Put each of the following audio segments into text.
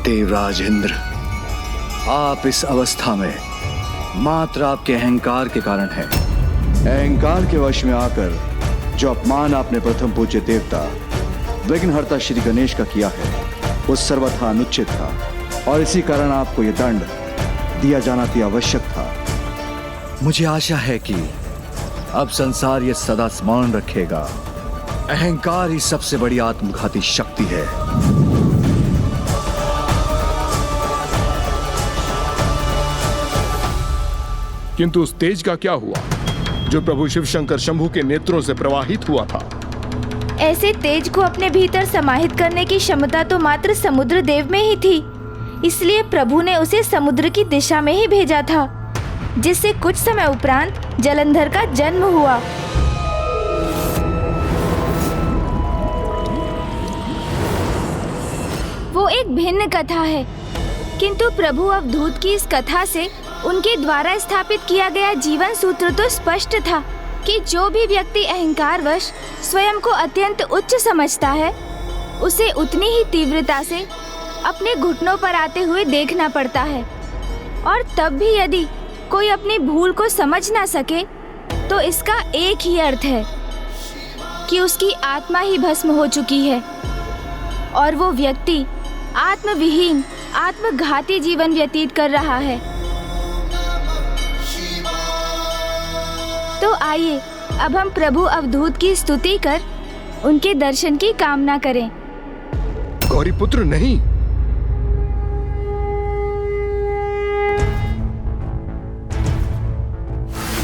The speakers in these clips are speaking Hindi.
देवराज इंद्र, आप इस अवस्था में मात्र आपके अहंकार के कारण है। अहंकार के वश में आकर जो अपमान आपने प्रथम पूज्य देवता विघ्नहर्ता श्री गणेश का किया है वो सर्वथा अनुचित था और इसी कारण आपको यह दंड दिया जाना अति आवश्यक था। मुझे आशा है कि अब संसार ये सदा स्मरण रखेगा, अहंकार ही सबसे बड़ी आत्मघाती शक्ति है। किंतु उस तेज का क्या हुआ जो प्रभु शिव शंकर शंभु के नेत्रों से प्रवाहित हुआ था? ऐसे तेज को अपने भीतर समाहित करने की क्षमता तो मात्र समुद्र देव में ही थी, इसलिए प्रभु ने उसे समुद्र की दिशा में ही भेजा था, जिससे कुछ समय उपरांत जलंधर का जन्म हुआ। वो एक भिन्न कथा है, किंतु प्रभु अवधूत की इस कथा से उनके द्वारा स्थापित किया गया जीवन सूत्र तो स्पष्ट था कि जो भी व्यक्ति अहंकारवश स्वयं को अत्यंत उच्च समझता है, उसे उतनी ही तीव्रता से अपने घुटनों पर आते हुए देखना पड़ता है। और तब भी यदि कोई अपनी भूल को समझ ना सके तो इसका एक ही अर्थ है कि उसकी आत्मा ही भस्म हो चुकी है और वो व्यक्ति आत्मविहीन, आत्मघाती जीवन व्यतीत कर रहा है। तो आइए अब हम प्रभु अवधूत की स्तुति कर उनके दर्शन की कामना करें। गौरीपुत्र नहीं,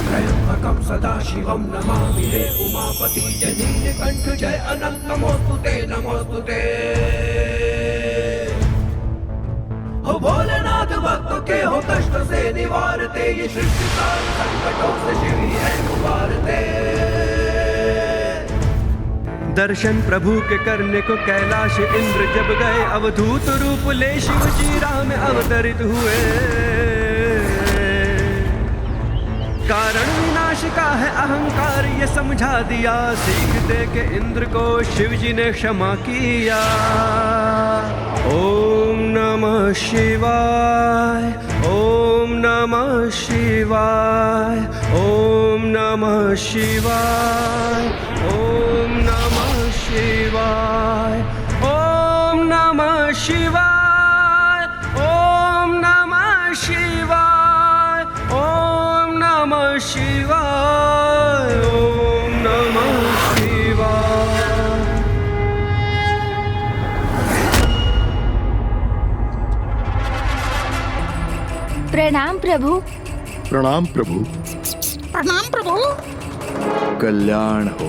त्र्यंबकं सदाशिवं नमामि हे उमापति जय नीलकंठ जय अनंत नमोस्तुते नमोस्तुते। हो भोलेनाथ भक्त के हो कष्ट से निवारते, ये सृष्टि सारे संकटों से शिव ही है उबारते। दर्शन प्रभु के करने को कैलाश इंद्र जब गए, अवधूत रूप ले शिव जी राह में अवतरित हुए। कारण विनाश का है अहंकार ये समझा दिया, सीख दे के इंद्र को शिव जी ने क्षमा किया। ओम नमः शिवाय, ओम नमः शिवाय, ओम नमः शिवाय, ओम नमः शिवाय, ओम नमः शिवाय, ओम नमः शिवाय, ओम नमः शिवाय, ओम नमः शिवाय। प्रणाम प्रभु। प्रणाम प्रभु। प्रणाम प्रभु। कल्याण हो।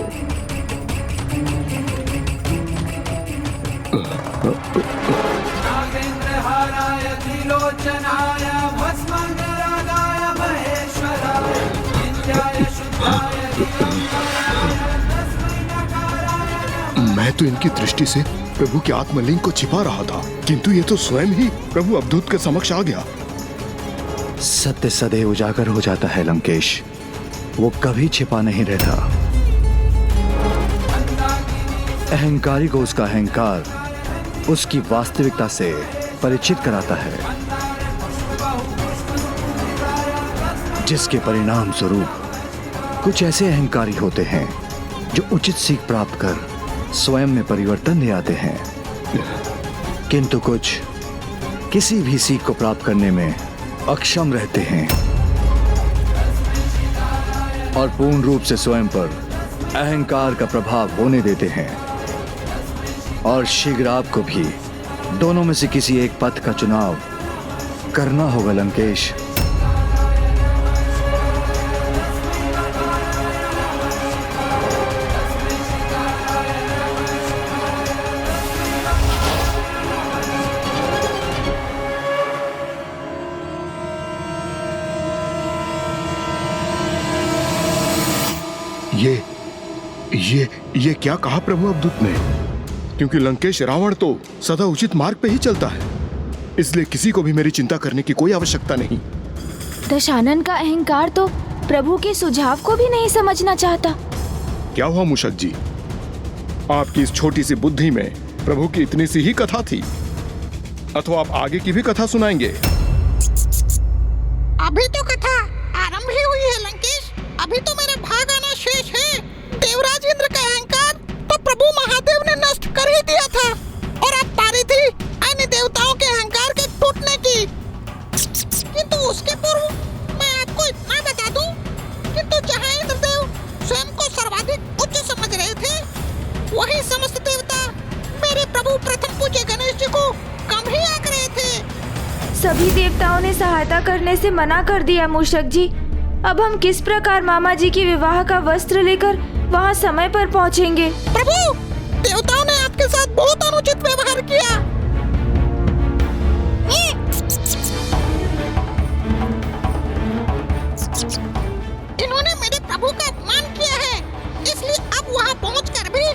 नागेंद्रहाराय त्रिलोचनाय भस्मांगरागाय महेश्वराय नित्याय शुद्धाय दिगंबराय तस्मै नकाराय नमः। मैं तो इनकी दृष्टि से प्रभु के आत्मलिंग को छिपा रहा था, किंतु ये तो स्वयं ही प्रभु अवधूत के समक्ष आ गया। सत्य सदैव उजागर हो जाता है लंकेश, वो कभी छिपा नहीं रहता। अहंकारी को उसका अहंकार उसकी वास्तविकता से परिचित कराता है, जिसके परिणाम स्वरूप कुछ ऐसे अहंकारी होते हैं जो उचित सीख प्राप्त कर स्वयं में परिवर्तन ले आते हैं, किंतु कुछ किसी भी सीख को प्राप्त करने में अक्षम रहते हैं और पूर्ण रूप से स्वयं पर अहंकार का प्रभाव होने देते हैं। और शीघ्र आपको भी दोनों में से किसी एक पथ का चुनाव करना होगा लंकेश। ये क्या कहा प्रभु अवधूत ने? क्योंकि लंकेश रावण तो सदा उचित मार्ग पे ही चलता है, इसलिए किसी को भी मेरी चिंता करने की कोई आवश्यकता नहीं। दशानन का अहंकार तो प्रभु के सुझाव को भी नहीं समझना चाहता। क्या हुआ मूषक जी, आपकी इस छोटी सी बुद्धि में प्रभु की इतनी सी ही कथा थी? अथवा आप आगे की भी कथा सुनाएंगे? अभी तो कथा आरंभ ही हुई है लंकेश। अभी तो मेरा भाग आना शेष है। देवराज इंद्र का अहंकार तो प्रभु महादेव ने नष्ट कर ही दिया था और अब पारी थी अन्य देवताओं के अहंकार के टूटने की। किंतु उसके पूर्व मैं आपको इतना बता दूं, किंतु जहाँ इंद्रदेव स्वयं को सर्वाधिक उच्च समझ रहे थे, वही समस्त देवता मेरे प्रभु प्रथम पूज्य गणेश जी को कम ही आंक रहे थे। सभी देवताओं ने सहायता करने से मना कर दिया मूषक जी। अब हम किस प्रकार मामा जी के विवाह का वस्त्र लेकर वहाँ समय पर पहुँचेंगे? प्रभु, देवताओं ने आपके साथ बहुत अनुचित व्यवहार किया। इन्होंने मेरे प्रभु का अपमान किया है, इसलिए अब वहाँ पहुँचकर भी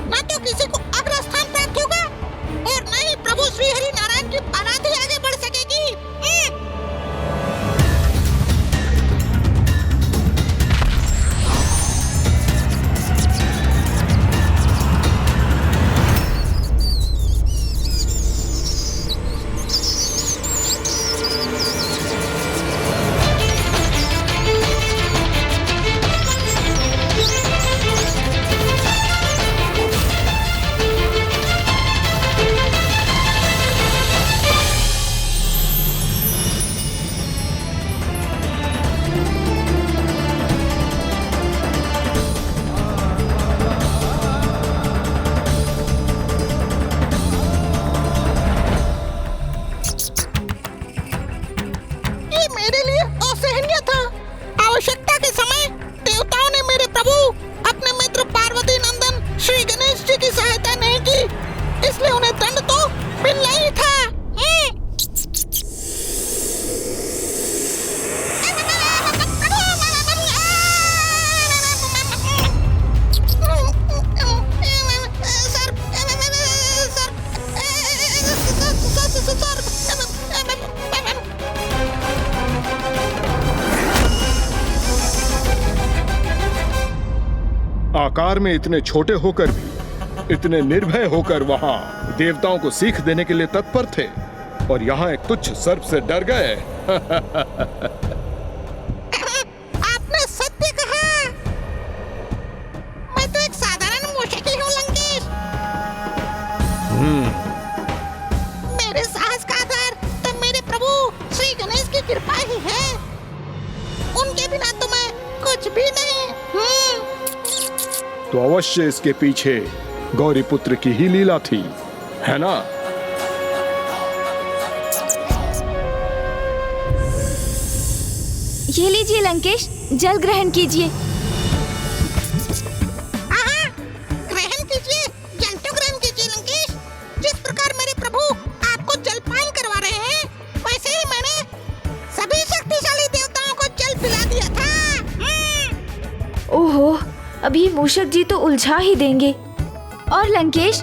न तो किसी को अग्र स्थान प्राप्त होगा और न ही प्रभु श्री हरि नारायण की आराधना आगे बढ़ सकेगी। आकार में इतने छोटे होकर भी इतने निर्भय होकर वहां देवताओं को सीख देने के लिए तत्पर थे, और यहाँ एक तुच्छ सर्प से डर गए। आपने सत्य कहा। मैं तो एक साधारण मूषक ही हूँ लंकेश। मेरे साहस का आधार तो मेरे प्रभु श्री गणेश की कृपा ही है। उनके बिना तो मैं कुछ भी नहीं। तो अवश्य इसके पीछे गौरी पुत्र की ही लीला थी, है ना? ये लीजिए लंकेश, जल ग्रहण कीजिए। ग्रहण कीजिए, जल तो ग्रहण कीजिए लंकेश। जिस प्रकार मेरे प्रभु आपको जलपान करवा रहे हैं, वैसे ही मैंने सभी शक्तिशाली देवताओं को जल पिला दिया था। ओहो, अभी मूषक जी तो उलझा ही देंगे। और लंकेश,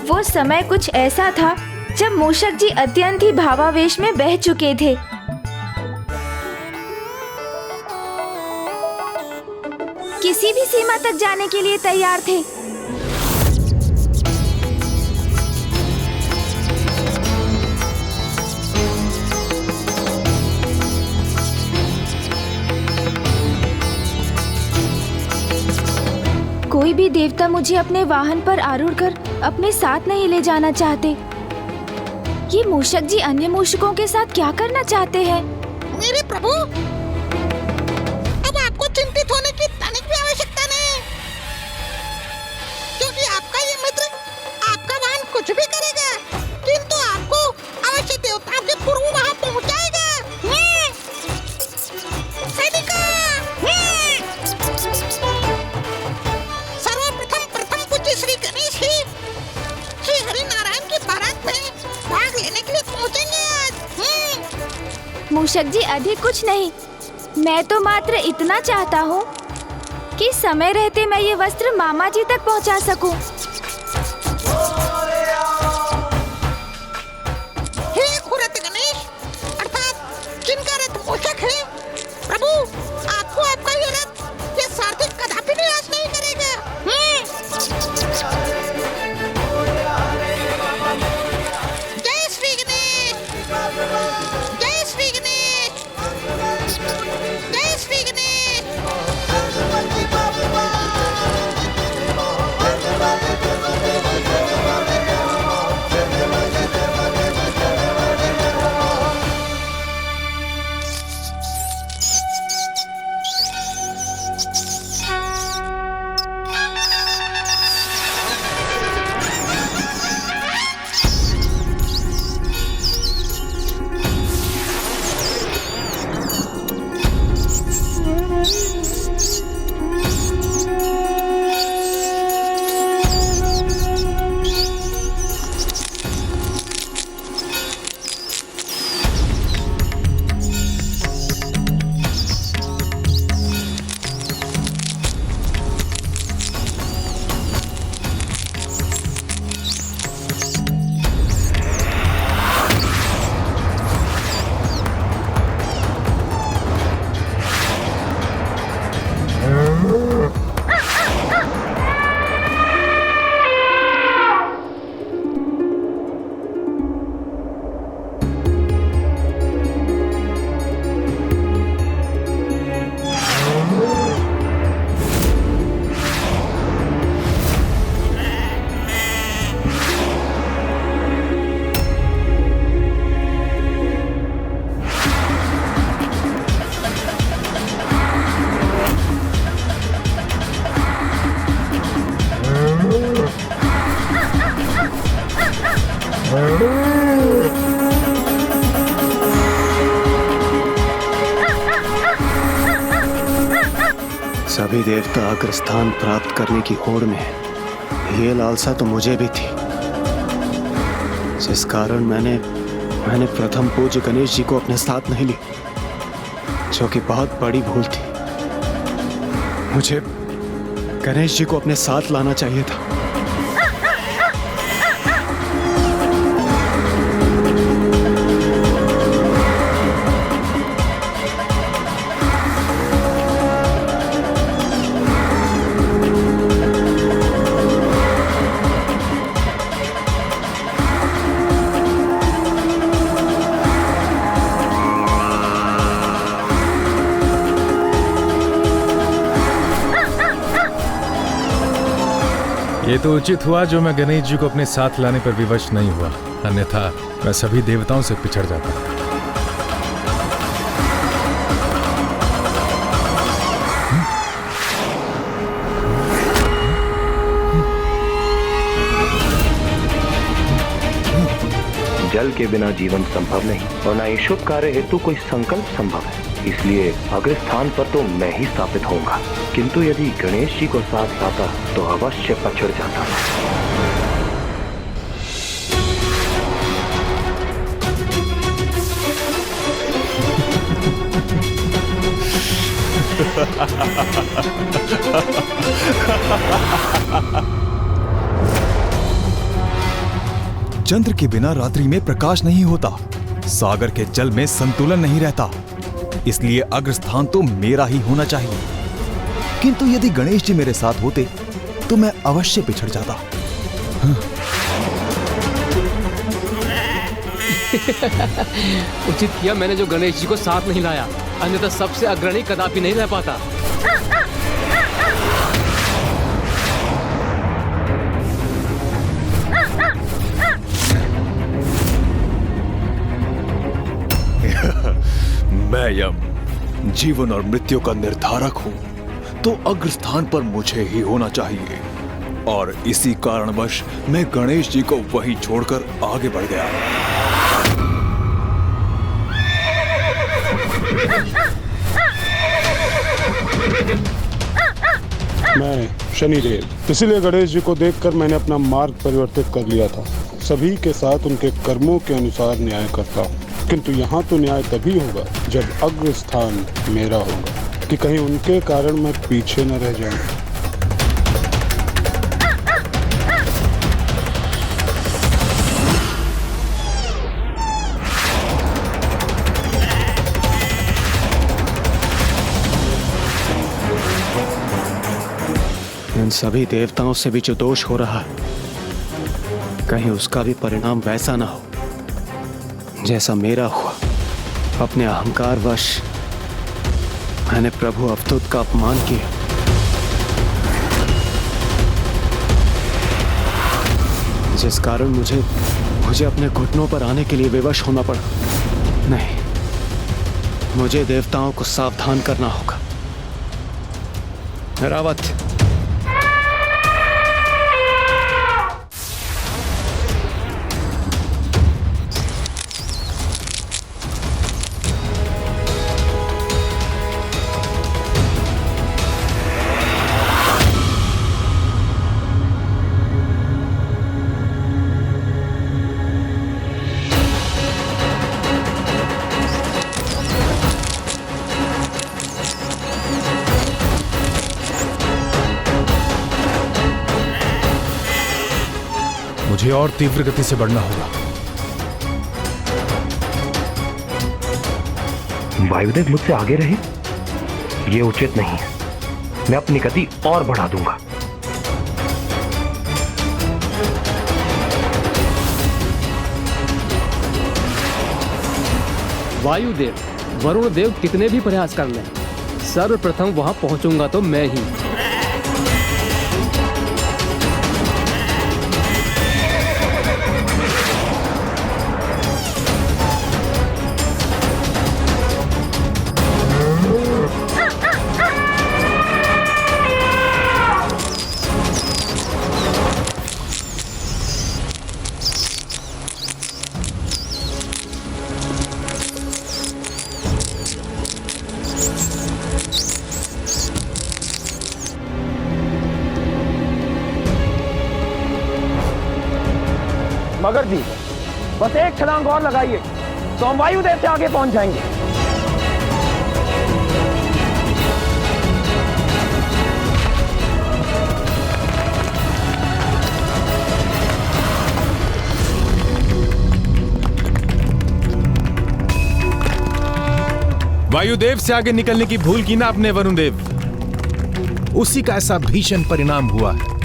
वो समय कुछ ऐसा था जब मूषक जी अत्यंत ही भावावेश में बह चुके थे। किसी भी सीमा तक जाने के लिए तैयार थे। कोई भी देवता मुझे अपने वाहन पर आरूढ़ कर अपने साथ नहीं ले जाना चाहते। ये मूषक जी अन्य मूषकों के साथ क्या करना चाहते हैं? मेरे प्रभु, अब आपको चिंतित होने की तनिक भी आवश्यकता नहीं, क्योंकि आपका ये मित्र आपका वाहन कुछ भी करेगा, किंतु आपको अवश्य देवताओं के पूर्व वहां पहुंचाएगा। सर्वप्रथम प्रथम पूज्य श्री गणेश ही श्री हरि नारायण की बारात में भाग लेने के लिए पहुंचेंगे आज। मूषक जी, अधिक कुछ नहीं। मैं तो मात्र इतना चाहता हूँ कि समय रहते मैं ये वस्त्र मामा जी तक पहुँचा सकूं। हे खुरत गणेश, अर्थात जिनका रथ मूषक है, प्रभु आपको आपका ये रथ ये सारथी कदापि निराश नहीं करेगा। जय श्री गणेश। सभी देवता अग्रस्थान प्राप्त करने की होड़ में हैं। ये लालसा तो मुझे भी थी, जिस कारण मैंने प्रथम पूज्य गणेश जी को अपने साथ नहीं लिया, जो कि बहुत बड़ी भूल थी। मुझे गणेश जी को अपने साथ लाना चाहिए था। ये तो उचित हुआ जो मैं गणेश जी को अपने साथ लाने पर विवश नहीं हुआ, अन्यथा मैं सभी देवताओं से पिछड़ जाता। जल के बिना जीवन संभव नहीं और न ही शुभ कार्य हेतु कोई संकल्प संभव है। इसलिए अग्रस्थान पर तो मैं ही स्थापित होऊंगा, किंतु यदि गणेश जी को साथ लाता तो अवश्य पछड़ जाता। चंद्र के बिना रात्रि में प्रकाश नहीं होता, सागर के जल में संतुलन नहीं रहता, इसलिए अग्रस्थान तो मेरा ही होना चाहिए। किंतु यदि गणेश जी मेरे साथ होते तो मैं अवश्य पिछड़ जाता। उचित किया मैंने जो गणेश जी को साथ नहीं लाया, अन्यथा सबसे अग्रणी कदापि नहीं रह पाता। मैं यम जीवन और मृत्यु का निर्धारक हूं, तो अग्रस्थान पर मुझे ही होना चाहिए, और इसी कारणवश मैं गणेश जी को वहीं छोड़कर आगे बढ़ गया। मैं शनिदेव, इसीलिए गणेश जी को देखकर मैंने अपना मार्ग परिवर्तित कर लिया था। सभी के साथ उनके कर्मों के अनुसार न्याय करता हूँ, किंतु यहाँ तो न्याय तभी होगा जब अग्रस्थान मेरा होगा, कि कहीं उनके कारण मैं पीछे न रह जाऊं। इन सभी देवताओं से भी जो दोष हो रहा है, कहीं उसका भी परिणाम वैसा ना हो जैसा मेरा हुआ। अपने अहंकारवश मैंने प्रभु अवधूत का अपमान किया, जिस कारण मुझे अपने घुटनों पर आने के लिए विवश होना पड़ा। नहीं, मुझे देवताओं को सावधान करना होगा। रावत, मुझे और तीव्र गति से बढ़ना होगा। वायुदेव मुझसे आगे रहे, ये उचित नहीं है। मैं अपनी गति और बढ़ा दूंगा। वायुदेव, वरुण देव कितने भी प्रयास कर लें, सर्वप्रथम वहां पहुंचूंगा तो मैं ही। दी। बस एक छलांग और लगाइए तो हम वायुदेव से आगे पहुंच जाएंगे। वायुदेव से आगे निकलने की भूल की ना आपने वरुण देव, उसी का ऐसा भीषण परिणाम हुआ है।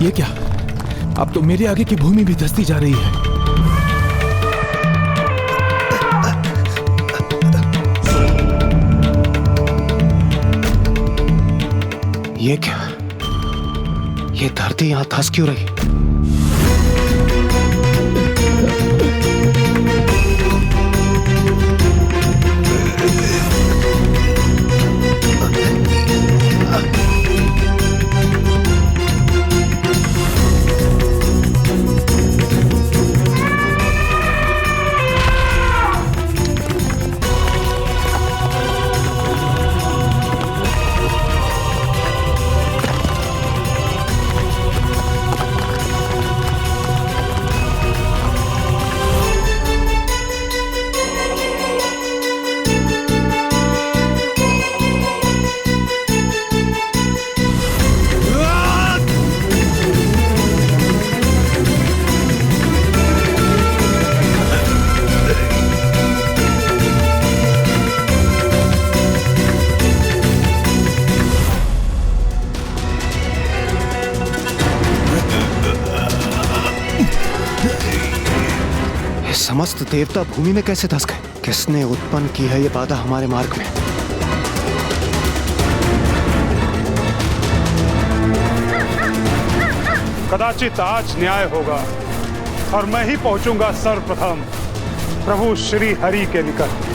ये क्या? अब तो मेरे आगे की भूमि भी धंसती जा रही है। ये क्या? ये धरती यहां धंस क्यों रही? समस्त देवता भूमि में कैसे धंस गए? किसने उत्पन्न की है ये बाधा हमारे मार्ग में? कदाचित आज न्याय होगा और मैं ही पहुंचूंगा सर्वप्रथम प्रभु श्री हरि के निकट।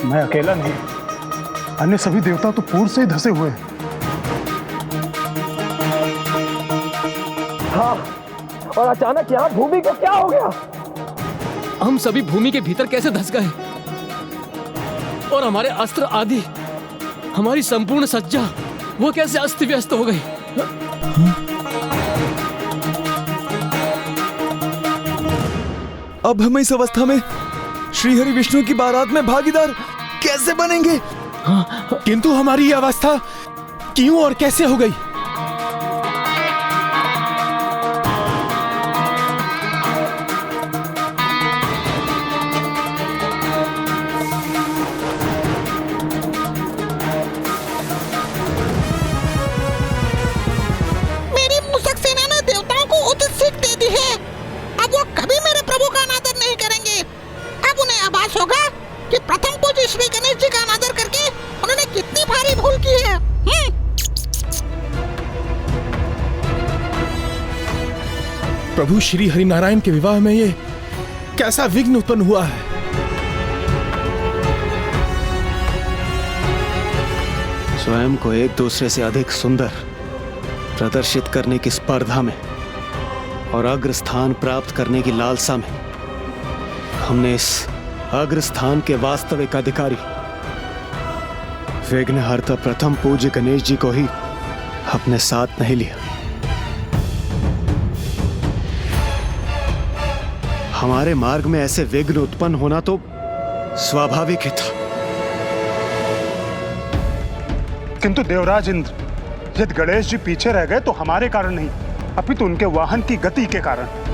मैं अकेला नहीं, अन्य सभी देवता तो पूर्व से ही धसे हुए हैं। हाँ, और अचानक यहाँ भूमि को क्या हो गया? हम सभी भूमि के भीतर कैसे धंस गए? और हमारे अस्त्र आदि, हमारी संपूर्ण सज्जा, वो कैसे अस्त व्यस्त हो गई? अब हम इस अवस्था में श्रीहरि विष्णु की बारात में भागीदार कैसे बनेंगे? किंतु हमारी ये अवस्था क्यों और कैसे हो गई? मेरी मूसक सेना ने देवताओं को उचित सीख दे दी है। अब वो कभी मेरे प्रभु का अनादर नहीं करेंगे। अब उन्हें आभास होगा कि प्रथम पूज्य श्री गणेश जी का अनादर करके उन्होंने कितनी भारी भूल की है। प्रभु श्री हरिनारायण के विवाह में ये कैसा विघ्न उत्पन्न हुआ है? स्वयं को एक दूसरे से अधिक सुंदर प्रदर्शित करने की स्पर्धा में और अग्रस्थान प्राप्त करने की लालसा में हमने इस अग्रस्थान के वास्तविक अधिकारी विघ्नहर्ता प्रथम पूज्य गणेश जी को ही अपने साथ नहीं लिया। हमारे मार्ग में ऐसे विघ्न उत्पन्न होना तो स्वाभाविक ही था। किंतु देवराज इंद्र, यदि गणेश जी पीछे रह गए तो हमारे कारण नहीं, अपितु उनके वाहन की गति के कारण।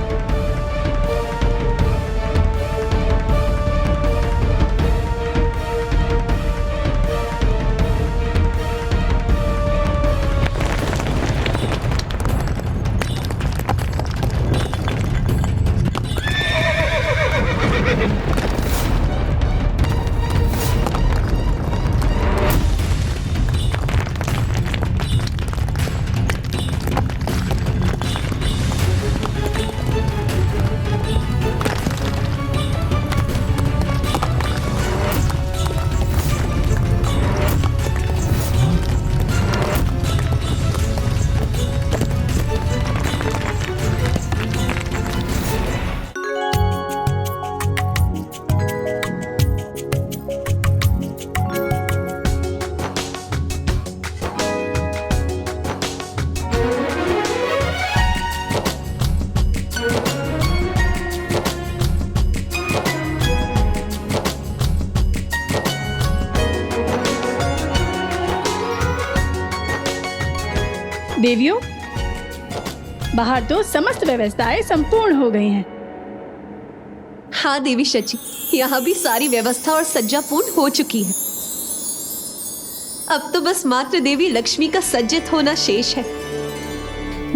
देवियों, बाहर तो समस्त व्यवस्थाएं संपूर्ण हो गई हैं। हाँ देवी शची, यहाँ भी सारी व्यवस्था और सज्जा पूर्ण हो चुकी है। अब तो बस मात्र देवी लक्ष्मी का सज्जित होना शेष है।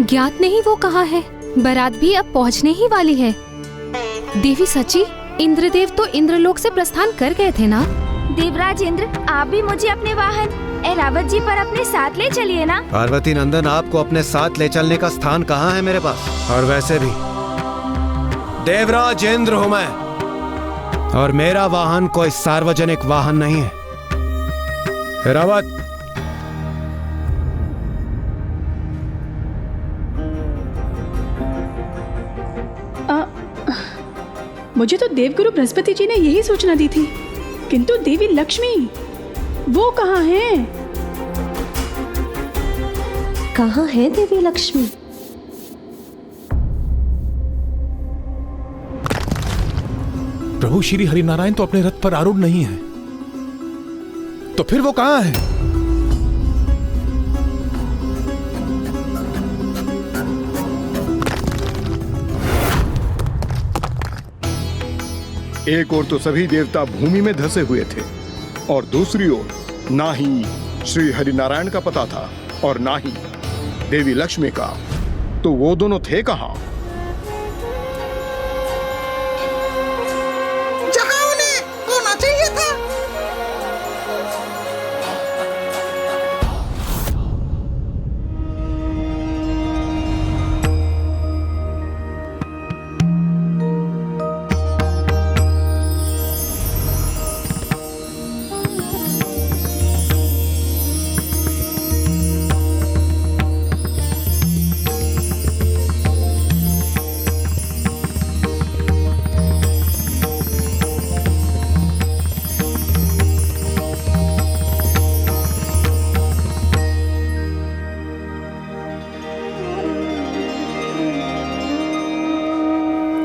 ज्ञात नहीं वो कहाँ है। बारात भी अब पहुँचने ही वाली है। देवी सची, इंद्रदेव तो इंद्रलोक से प्रस्थान कर गए थे ना? देवराज इंद्र, आप भी मुझे अपने वाहन ऐरावत जी पर अपने साथ ले चलिए ना। पार्वती नंदन, आपको अपने साथ ले चलने का स्थान कहाँ है मेरे पास? और वैसे भी देवराज इंद्र हूँ मैं, और मेरा वाहन कोई सार्वजनिक वाहन नहीं है। ऐरावत, मुझे तो देवगुरु बृहस्पति जी ने यही सूचना दी थी, किंतु देवी लक्ष्मी वो कहाँ हैं? कहाँ है देवी लक्ष्मी? प्रभु श्री हरिनारायण तो अपने रथ पर आरूढ़ नहीं है, तो फिर वो कहाँ है? एक ओर तो सभी देवता भूमि में धसे हुए थे, और दूसरी ओर ना ही श्री हरिनारायण का पता था और ना ही देवी लक्ष्मी का। तो वो दोनों थे कहां? जहां उन्हें होना चाहिए था।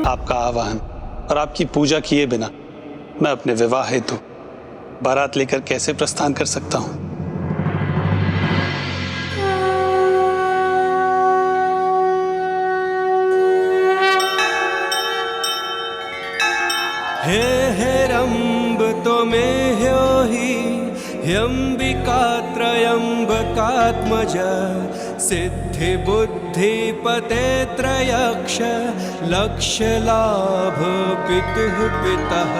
आपका आवाहन और आपकी पूजा किए बिना मैं अपने विवाह हेतु बारात लेकर कैसे प्रस्थान कर सकता हूं? हे हेरंब तो में ह्यो ही ह्यंबिका त्रयंबकात्मज सिद्धि बुद्धि पते त्रयक्ष लक्ष्य लाभ पितुः पितः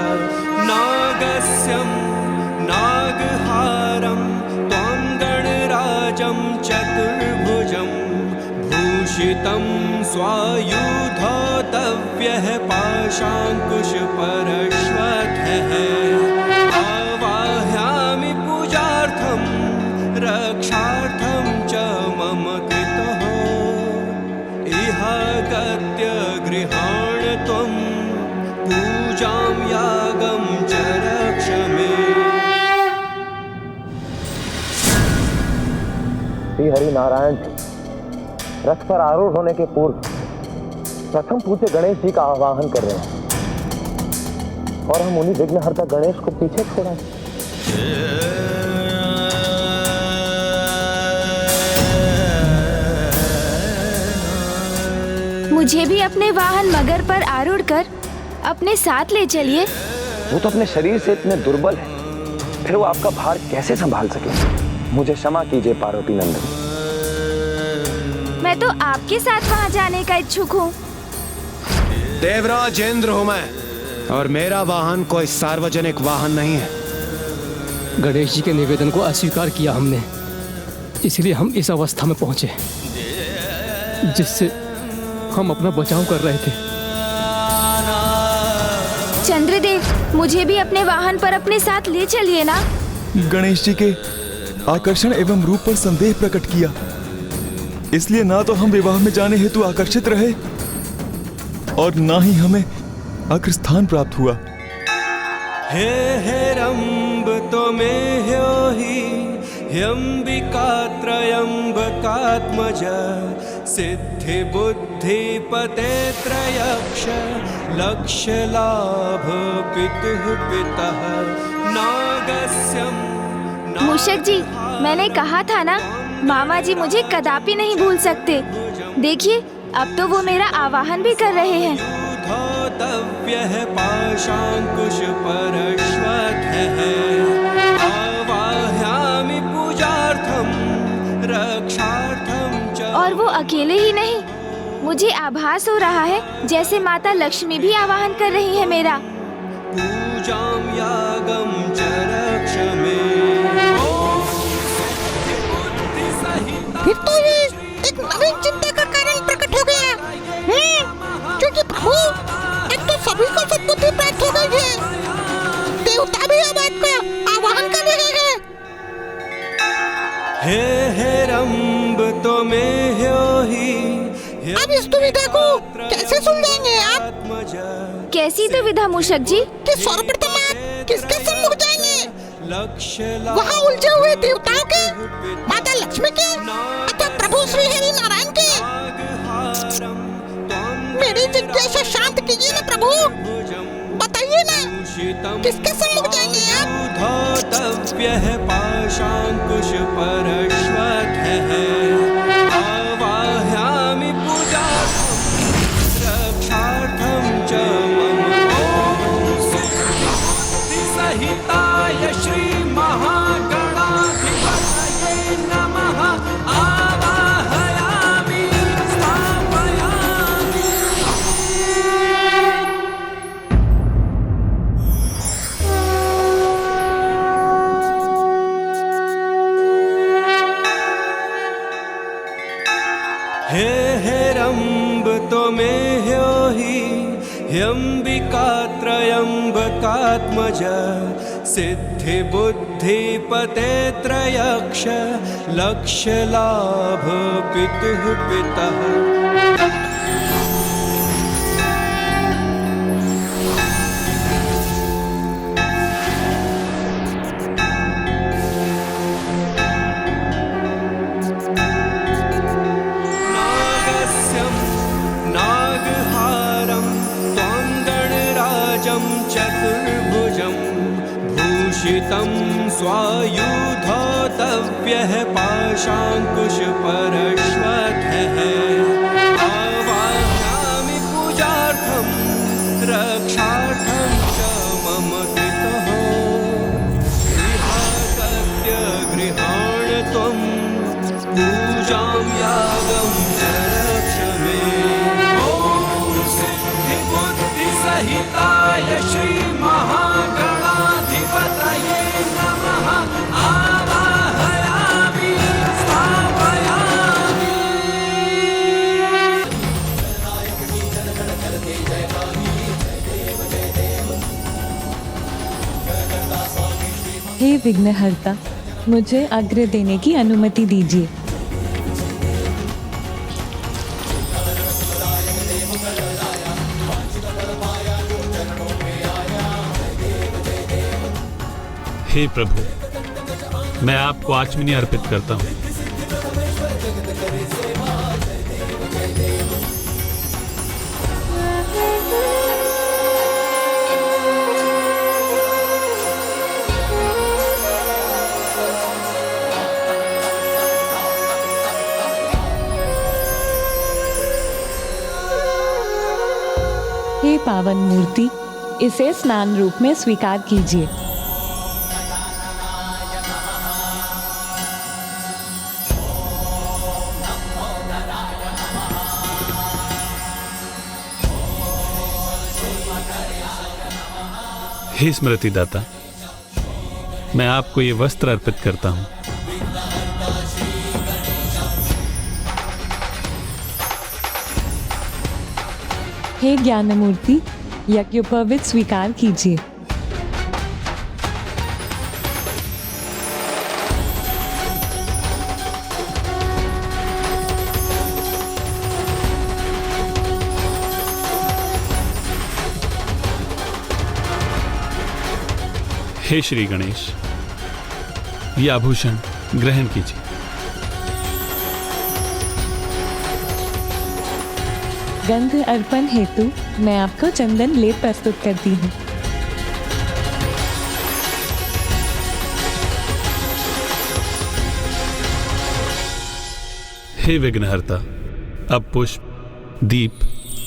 नागस्यं नागहारं त्वं गणराजं चतुर्भुजं भूषितं स्वायुधोतव्यः पाशाङ्कुशपरश्वतः आवाहयामि पूजार्थं रक्षार्थं च मम कृतः इहागत्य गृहाण त्वं पूजां यागं च रक्ष मे। श्री हरिनारायण रथ पर आरूढ़ होने के पूर्व प्रथम पूज्य गणेश जी का आवाहन कर रहे हैं। और हम उन्हीं विघ्नहर्ता गणेश को पीछे छोड़ें। मुझे भी अपने वाहन मगर पर आरूढ़ कर अपने साथ ले चलिए। वो तो अपने शरीर से इतने दुर्बल है, फिर वो आपका भार कैसे संभाल सके। मुझे क्षमा कीजिए पार्वती नंदन। मैं तो आपके साथ वहाँ जाने का इच्छुक हूँ। देवराज इंद्र हूँ मैं, और मेरा वाहन कोई सार्वजनिक वाहन नहीं है। गणेश जी के निवेदन को अस्वीकार किया हमने, इसलिए हम इस अवस्था में पहुंचे जिससे हम अपना बचाव कर रहे थे। चंद्रदेव, मुझे भी अपने वाहन पर अपने साथ ले चलिए ना। गणेश जी के आकर्षण एवं रूप पर संदेह प्रकट किया, इसलिए ना तो हम विवाह में जाने हेतु आकर्षित रहे और ना ही हमें अग्रस्थान प्राप्त हुआ। हे हेरंब तो में ह्योहि ह्यंबिका त्रयंबकात्मज सिद्धि बुद्धि पते त्रयक्ष लक्ष्य लाभ पितुः पितः नागस्यम। मूषक जी, मैंने कहा था ना, मामा जी मुझे कदापि नहीं भूल सकते। देखिए, अब तो वो मेरा आवाहन भी कर रहे हैं। पाशांकुश परश्वतः आवाहयामि पूजार्थम रक्षार्थम च। और वो अकेले ही नहीं, मुझे आभास हो रहा है जैसे माता लक्ष्मी भी आवाहन कर रही है मेरा। पूजाम यागम च रक्ष मे। फिर तो ये एक नवीन चिंता का कारण प्रकट हो गया। क्योंकि प्रभु, एक तो सभी को सद्बुद्धि प्राप्त हो गई है, देवता भी आवाज का आवाहन कर रहे हैं। हे हेरंब तो में ह्योहि। अब इस दुविधा को कैसे सुलझाएंगे आप? कैसी दुविधा मूषक जी? कि सर्वप्रथम आप किसके सम्मुख जाएंगे? वहाँ उलझे हुए देवताओं के, माता लक्ष्मी के, अथवा प्रभु श्री हरि नारायण के? मेरी जिज्ञासा शांत कीजिए ना प्रभु, बताइए ना, किसके सम्मुख जाएंगे आप? पाशांकुश परश्वतः आवाहयामि पूजार्थम रक्षार्थम च मम। सहिताय श्री महागणाधिपतये नमः आवाहयामि स्थापयामि। हे हेरंब तो में ह्योहि ह्यंबिका त्रयंबकात्मज सिद्धि बुद्धि पते त्रयक्ष लक्ष्य लाभ पितुः पितः। नागस्यं नागहारं त्वां गणराजं चतुर्भुजं भूषितं स्वायुधोतव्यः पाशांकुश परश्वतः आवाहयामि पूजार्थं रक्षार्थं च मम पितः। गृहागत्य गृहाण त्वं पूजां यागं च रक्ष मे। ॐ सिद्धिबुद्धि सहिताय श्री महागणाधिपतये नमः आवाहयामि स्थापयामि। हे विघ्नहर्ता, मुझे अग्र देने की अनुमति दीजिए। हे प्रभु, मैं आपको आचमनी अर्पित करता हूँ। पावन मूर्ति, इसे स्नान रूप में स्वीकार कीजिए। हे स्मृति दाता, मैं आपको ये वस्त्र अर्पित करता हूं। हे ज्ञानमूर्ति, यज्ञोपवीत स्वीकार कीजिए। हे श्री गणेश, ये आभूषण ग्रहण कीजिए। गंध अर्पण हेतु मैं आपको चंदन लेप प्रस्तुत करती हूँ। हे विघ्नहर्ता, अब पुष्प, दीप,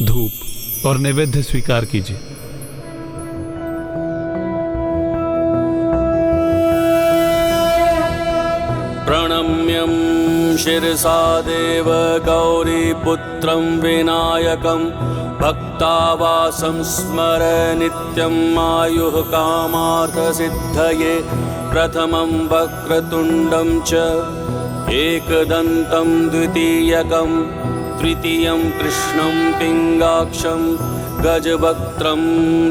धूप और नैवेद्य स्वीकार कीजिए। प्रणम्यं शिरसा देव गौरीपुत्रं विनायकं भक्तावासं स्मर नित्यम् आयुः कामार्थसिद्धये। प्रथमं वक्रतुण्डं च एकदन्तं द्वितीयकं तृतीयं कृष्णं पिङ्गाक्षं गजवक्त्रं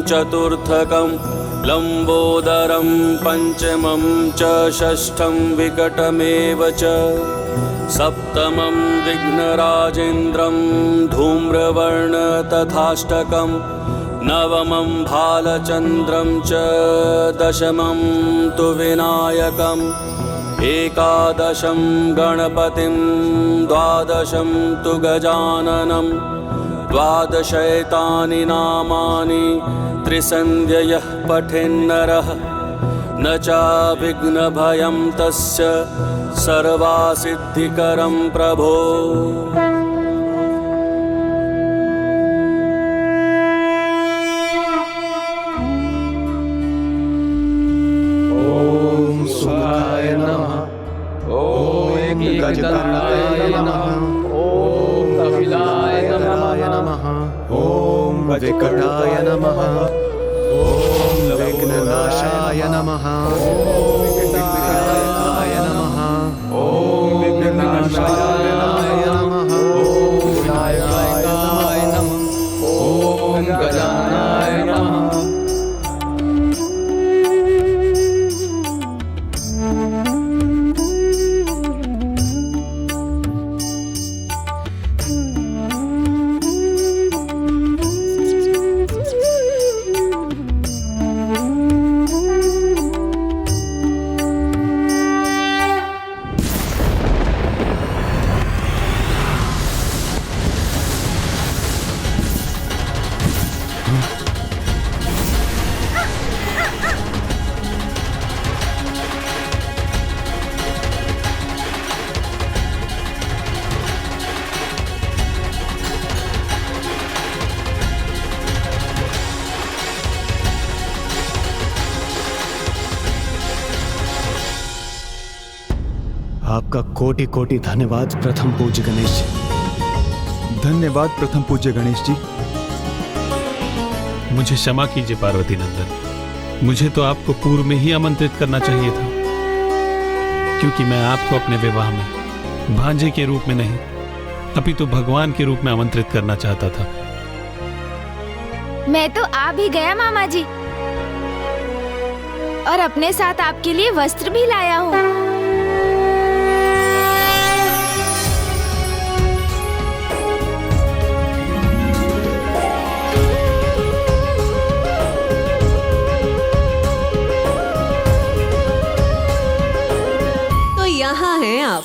चतुर्थकं लंबोदरं पंचमं च षष्ठं विकटमेव च सप्तमं विघ्नराजेन्द्रं धूम्रवर्ण तथाष्टकं नवमं भालचन्द्रं च दशमं तु विनायकम् एकादशं गणपतिं द्वादशं तु गजाननं द्वादशैतानि नामानि त्रिसन्ध्ययः पठेन्नरः न चाविघ्नभयं तस्य सर्वासिद्धिकरं प्रभो। ओम सुखाय नमः। ओम गजकर्णाय नमः। ओम कपिलाय नमः। ओम विकटाय नमः। ओम विघ्ननाशाय नमः। ओम विघ्ननाशाय नमः। ओम विघ्ननाशाय नमः। ओम विनायकाय नमः। ओम गजाननाय नमः। आपका कोटि कोटि धन्यवाद प्रथम पूज्य गणेश जी। धन्यवाद प्रथम पूज्य गणेश जी। मुझे क्षमा कीजिए पार्वती नंदन, मुझे तो आपको पूर्व में ही आमंत्रित करना चाहिए था, क्योंकि मैं आपको अपने विवाह में भांजे के रूप में नहीं अपितु भगवान के रूप में आमंत्रित करना चाहता था। मैं तो आ भी गया मामा जी, और अपने साथ आपके लिए वस्त्र भी लाया हूँ। तो यहाँ हैं आप।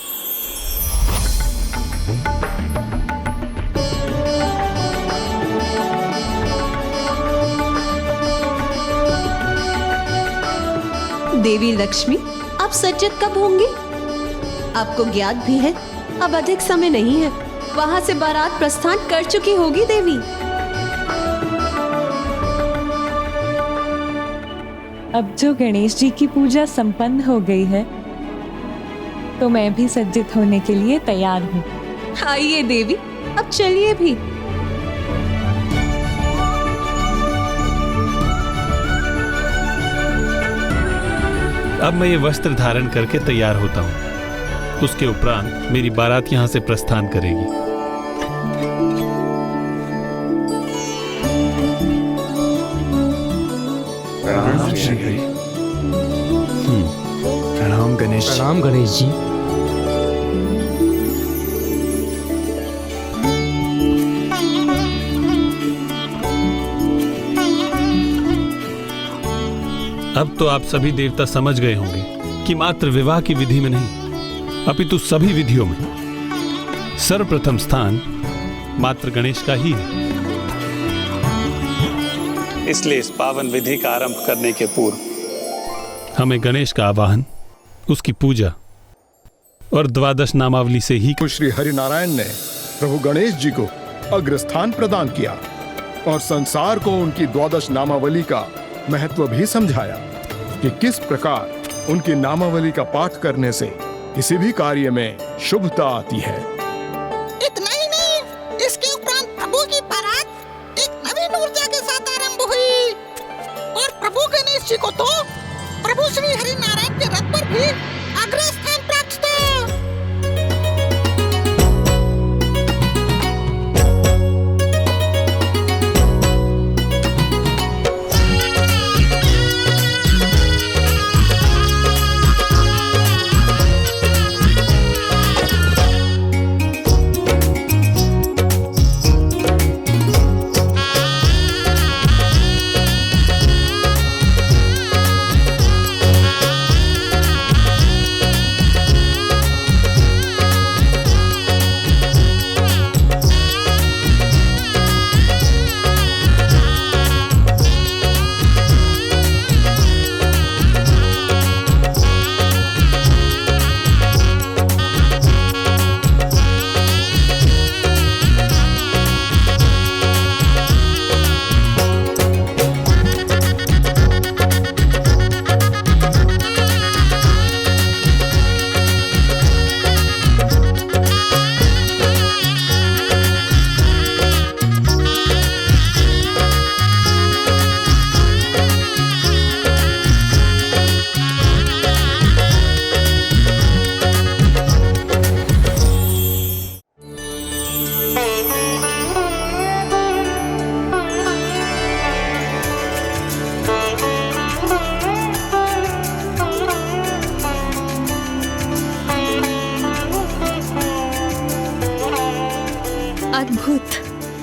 देवी लक्ष्मी, आप सज्जत कब होंगे? आपको ज्ञात भी है अब अधिक समय नहीं है, वहां से बारात प्रस्थान कर चुकी होगी देवी। अब जो गणेश जी की पूजा संपन्न हो गई है, तो मैं भी सज्जित होने के लिए तैयार हूँ। आइए देवी, अब चलिए भी। अब मैं ये वस्त्र धारण करके तैयार होता हूँ। उसके उपरांत मेरी बारात यहाँ से प्रस्थान करेगी। प्रणाम श्री हरि। प्रणाम गणेश जी। प्रणाम गणेश जी। अब तो आप सभी देवता समझ गए होंगे कि मात्र विवाह की विधि में नहीं, अपितु सभी विधियों में सर्वप्रथम स्थान मात्र गणेश का ही है। इसलिए इस पावन विधि का आरंभ करने के पूर्व हमें गणेश का आवाहन, उसकी पूजा और द्वादश नामावली से ही। श्री हरिनारायण ने प्रभु गणेश जी को अग्रस्थान प्रदान किया और संसार को उनकी द्वादश नामावली का महत्व भी समझाया कि किस प्रकार उनकी नामावली का पाठ करने से किसी भी कार्य में शुभता आती है। इतना ही नहीं, इसके उपरांत प्रभु की बारात एक नवीन ऊर्जा के साथ आरंभ हुई और प्रभु गणेश जी को तो प्रभु श्री हरिनारायण के रथ पर भी अग्रस्थान प्राप्त था।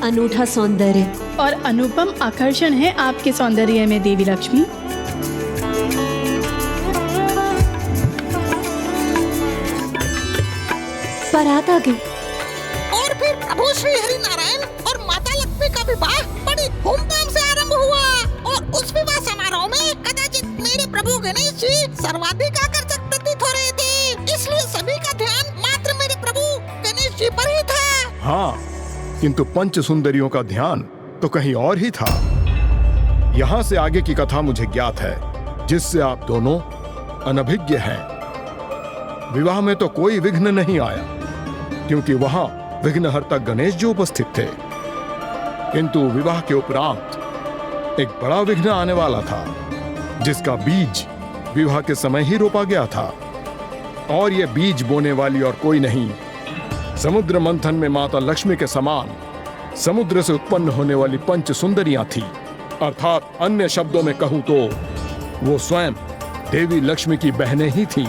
अनूठा सौंदर्य और अनुपम आकर्षण है आपके सौंदर्य में देवी लक्ष्मी। बारात आ गई और फिर प्रभु श्री हरिनारायण और माता लक्ष्मी का विवाह बड़ी धूमधाम से आरंभ हुआ और उस विवाह समारोह में कदाचित मेरे प्रभु गणेश जी सर्वाधिक आकर्षक प्रतीत हो रहे थे, इसलिए सभी का ध्यान मात्र मेरे प्रभु गणेश जी पर ही था। हाँ, किंतु पंच सुंदरियों का ध्यान तो कहीं और ही था। यहाँ से आगे की कथा मुझे ज्ञात है, जिससे आप दोनों अनभिज्ञ हैं। विवाह में तो कोई विघ्न नहीं आया, क्योंकि वहां विघ्नहर्ता गणेश जी उपस्थित थे। किंतु विवाह के उपरांत एक बड़ा विघ्न आने वाला था, जिसका बीज विवाह के समय ही रोपा गया था। और यह बीज बोने वाली और कोई नहीं, समुद्र मंथन में माता लक्ष्मी के समान समुद्र से उत्पन्न होने वाली पंच सुंदरियां थी। अर्थात अन्य शब्दों में कहूं तो वो स्वयं देवी लक्ष्मी की बहनें ही थीं।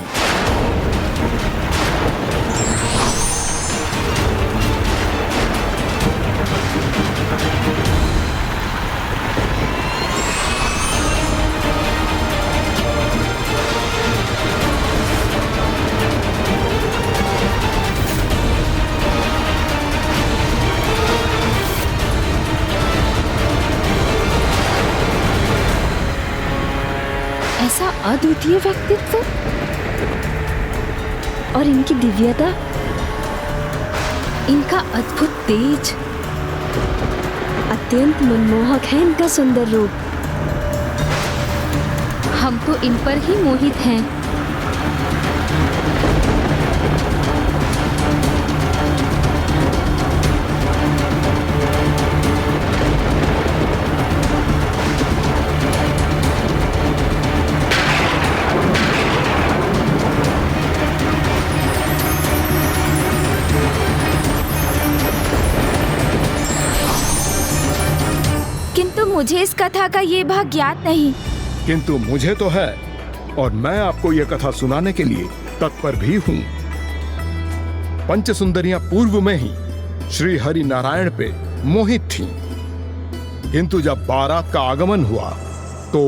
ऐसा अद्वितीय व्यक्तित्व और इनकी दिव्यता, इनका अद्भुत तेज, अत्यंत मनमोहक है इनका सुंदर रूप। हम तो इन पर ही मोहित हैं। किंतु मुझे इस कथा का ये भाग ज्ञात नहीं। किंतु मुझे तो है, और मैं आपको यह कथा सुनाने के लिए तत्पर भी हूं। पंच सुंदरियां पूर्व में ही श्री हरि नारायण पे मोहित थीं, किंतु जब बारात का आगमन हुआ तो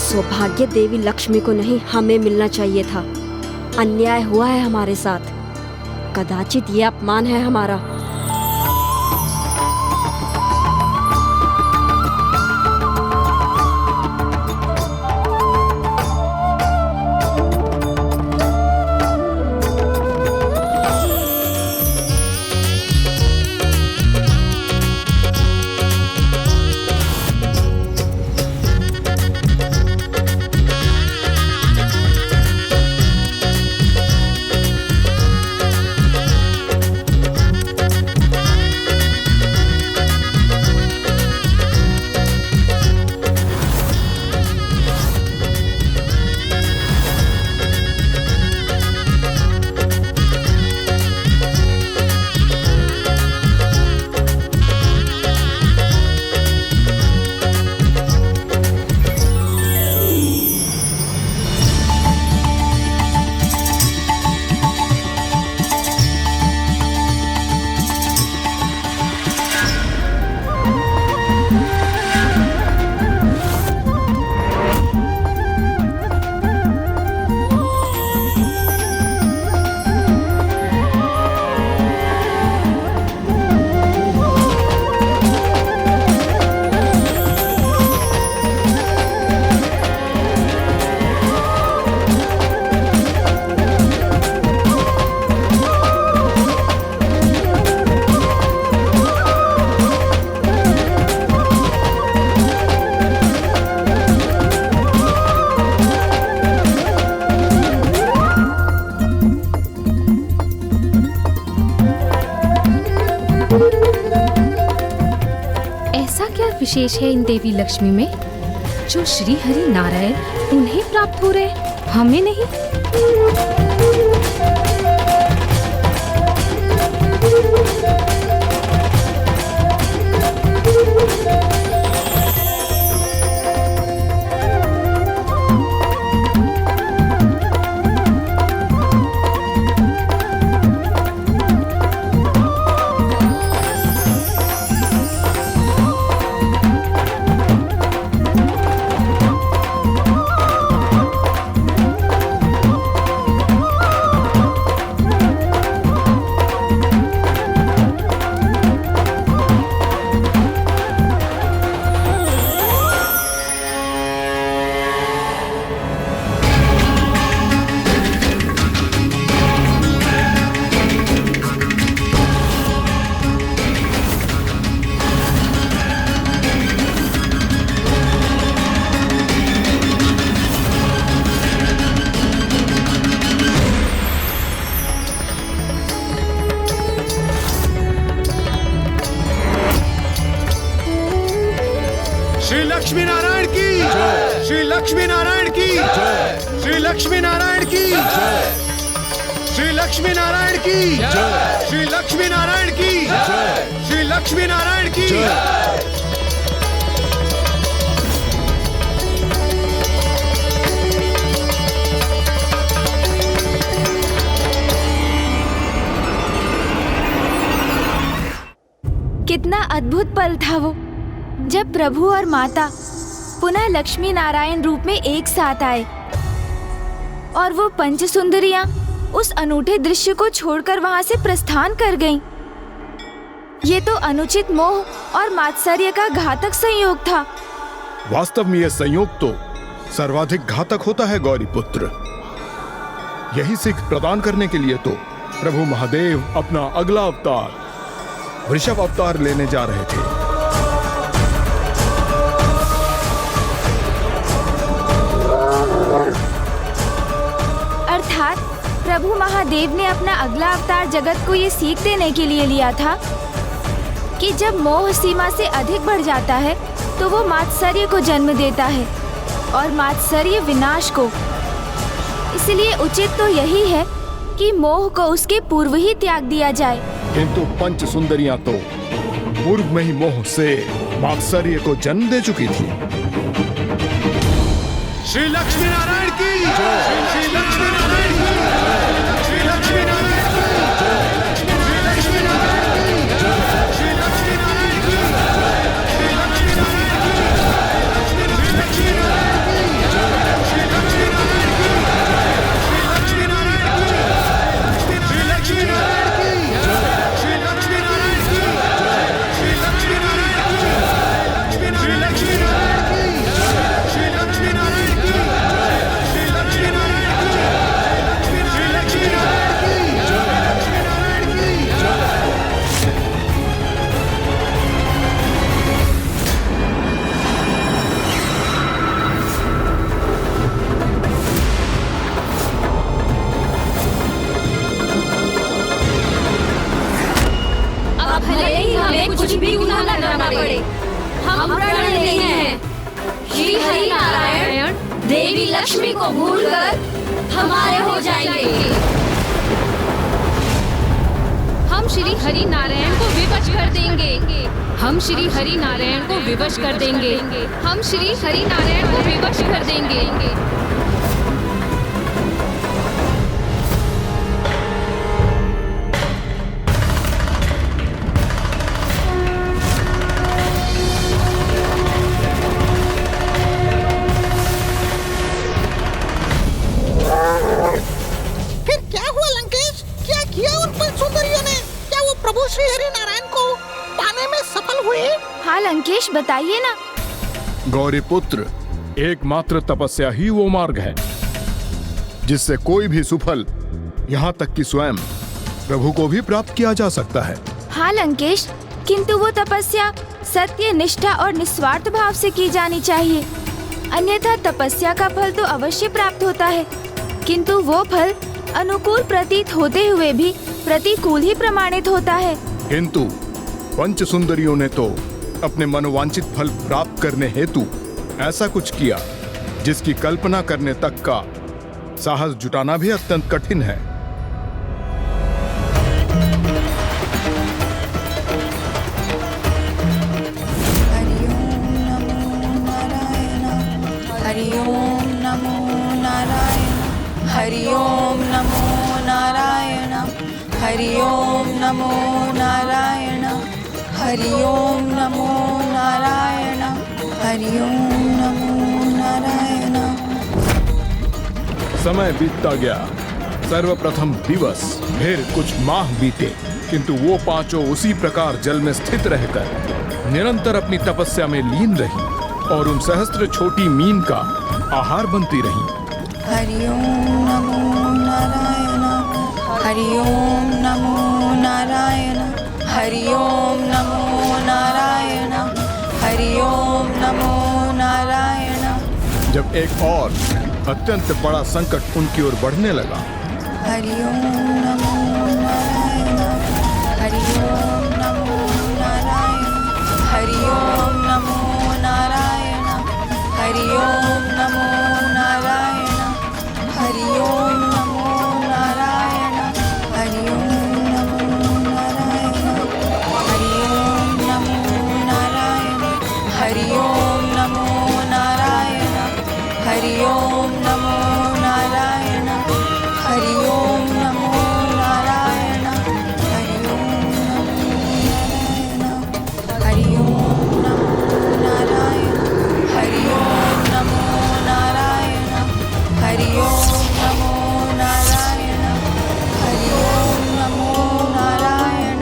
सौभाग्य देवी लक्ष्मी को नहीं, हमें मिलना चाहिए था। अन्याय हुआ है हमारे साथ, कदाचित ये अपमान है हमारा। ऐसा क्या विशेष है इन देवी लक्ष्मी में जो श्री हरि नारायण उन्हें प्राप्त हो रहे, हमें नहीं? श्री लक्ष्मी नारायण की जय। श्री लक्ष्मी नारायण की जय। श्री लक्ष्मी नारायण की जय। श्री लक्ष्मी नारायण की जय। श्री लक्ष्मी नारायण की जय। श्री लक्ष्मी नारायण की जय। कितना अद्भुत पल था वो, जब प्रभु और माता पुनः लक्ष्मी नारायण रूप में एक साथ आए और वो पंच सुंदरियां उस अनूठे दृश्य को छोड़कर वहां से प्रस्थान कर गईं। ये तो अनुचित मोह और मात्सर्य का घातक संयोग था। वास्तव में यह संयोग तो सर्वाधिक घातक होता है गौरी पुत्र। यही सीख प्रदान करने के लिए तो प्रभु महादेव अपना अगला अवतार वृषभ अवतार लेने जा रहे थे। अर्थात प्रभु महादेव ने अपना अगला अवतार जगत को ये सीख देने के लिए लिया था कि जब मोह सीमा से अधिक बढ़ जाता है तो वो मात्सर्य को जन्म देता है और मात्सर्य विनाश को। इसलिए उचित तो यही है कि मोह को उसके पूर्व ही त्याग दिया जाए। किंतु पंच सुंदरियां तो पूर्व में ही मोह से मात्सर्य को जन्म दे चुकी थी। श्री लक्ष्मी नारायण की जय। श्री लक्ष्मी नारायण की जय। श्री लक्ष्मी नारायण की जय। श्री लक्ष्मी नारायण की जय। श्री लक्ष्मी नारायण की जय। श्री लक्ष्मी नारायण की जय। श्री लक्ष्मी नारायण की जय। श्री लक्ष्मी नारायण की जय। श्री लक्ष्मी नारायण की जय। श्री लक्ष्मी नारायण की जय। श्री लक्ष्मी नारायण की जय। श्री लक्ष्मी नारायण की जय। श्री लक्ष्मी नारायण की जय। श्री लक्ष्मी नारायण की कुछ भी गुनाह न करना पड़े, हम प्रण नहीं हैं। श्री हरि नारायण देवी लक्ष्मी को भूलकर हमारे हो जाएंगे। हम श्री हरि नारायण को विवश कर देंगे। हम श्री हरि नारायण को विवश कर देंगे। हम श्री हरि नारायण को विवश कर देंगे। फिर क्या हुआ लंकेश? क्या किया उन पंच सुंदरियों ने? क्या वो प्रभु श्री हरि नारायण को पाने में सफल हुए? हाँ लंकेश, बताइए ना। गौरी पुत्र, एकमात्र तपस्या ही वो मार्ग है जिससे कोई भी सुफल, यहाँ तक कि स्वयं प्रभु को भी प्राप्त किया जा सकता है। हाँ लंकेश, किंतु वो तपस्या सत्य, निष्ठा और निस्वार्थ भाव से की जानी चाहिए, अन्यथा तपस्या का फल तो अवश्य प्राप्त होता है, किंतु वो फल अनुकूल प्रतीत होते हुए भी प्रतिकूल ही प्रमाणित होता है। किंतु पंच सुंदरियों ने तो अपने मनोवांछित फल प्राप्त करने हेतु ऐसा कुछ किया जिसकी कल्पना करने तक का साहस जुटाना भी अत्यंत कठिन है। हरि ओम नमो नारायण, हरि ओम नमो नारायण, हरि ओम नमो नारायण, हरि ओम नमो नारायण, हरि ओम नमो नारायण। समय बीतता गया। सर्वप्रथम दिवस, फिर कुछ माह बीते, किंतु वो पांचों उसी प्रकार जल में स्थित रहकर निरंतर अपनी तपस्या में लीन रही और उन सहस्त्र छोटी मीन का आहार बनती रही। हरि ओम नमो नारायण, हरि ओम नमो नारायण, हरि ओम नमो नारायण, हरि ओम नमो नारायण। जब एक और अत्यंत बड़ा संकट उनकी ओर बढ़ने लगा। हरि ओम नमो नारायण, हरि ओम नमो नारायण, हरि ओम नमो नारायण, हरि ओम नमो नारायण, हरि ओम नमो नारायण, हरि ओम नमो नारायण, हरि ओम नमो नारायण, हरि ओम नमो नारायण, हरि ओम नमो नारायण, हरि ओम नमो नारायण, हरि ओम नमो नारायण, हरि ओम नमो नारायण, हरि ओम नमो नारायण।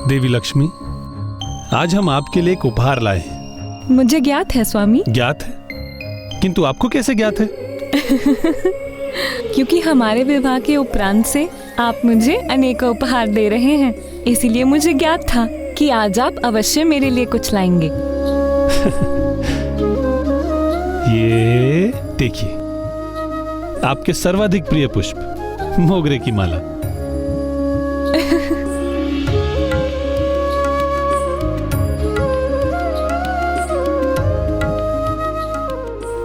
देवी लक्ष्मी, आज हम आपके लिए एक उपहार लाए हैं। मुझे ज्ञात है स्वामी। ज्ञात है? किंतु आपको कैसे ज्ञात है? क्योंकि हमारे विवाह के उपरांत से आप मुझे अनेकों उपहार दे रहे हैं, इसीलिए मुझे ज्ञात था कि आज आप अवश्य मेरे लिए कुछ लाएंगे। ये देखिए, आपके सर्वाधिक प्रिय पुष्प, मोगरे की माला।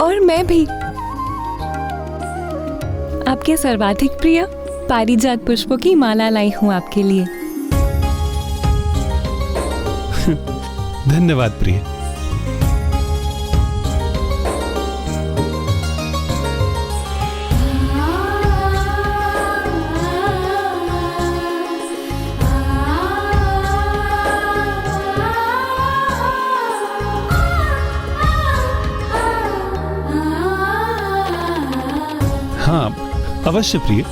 और मैं भी आपके सर्वाधिक प्रिय पारिजात पुष्पों की माला लाई हूँ आपके लिए। धन्यवाद प्रिय। हाँ, अवश्य प्रिय।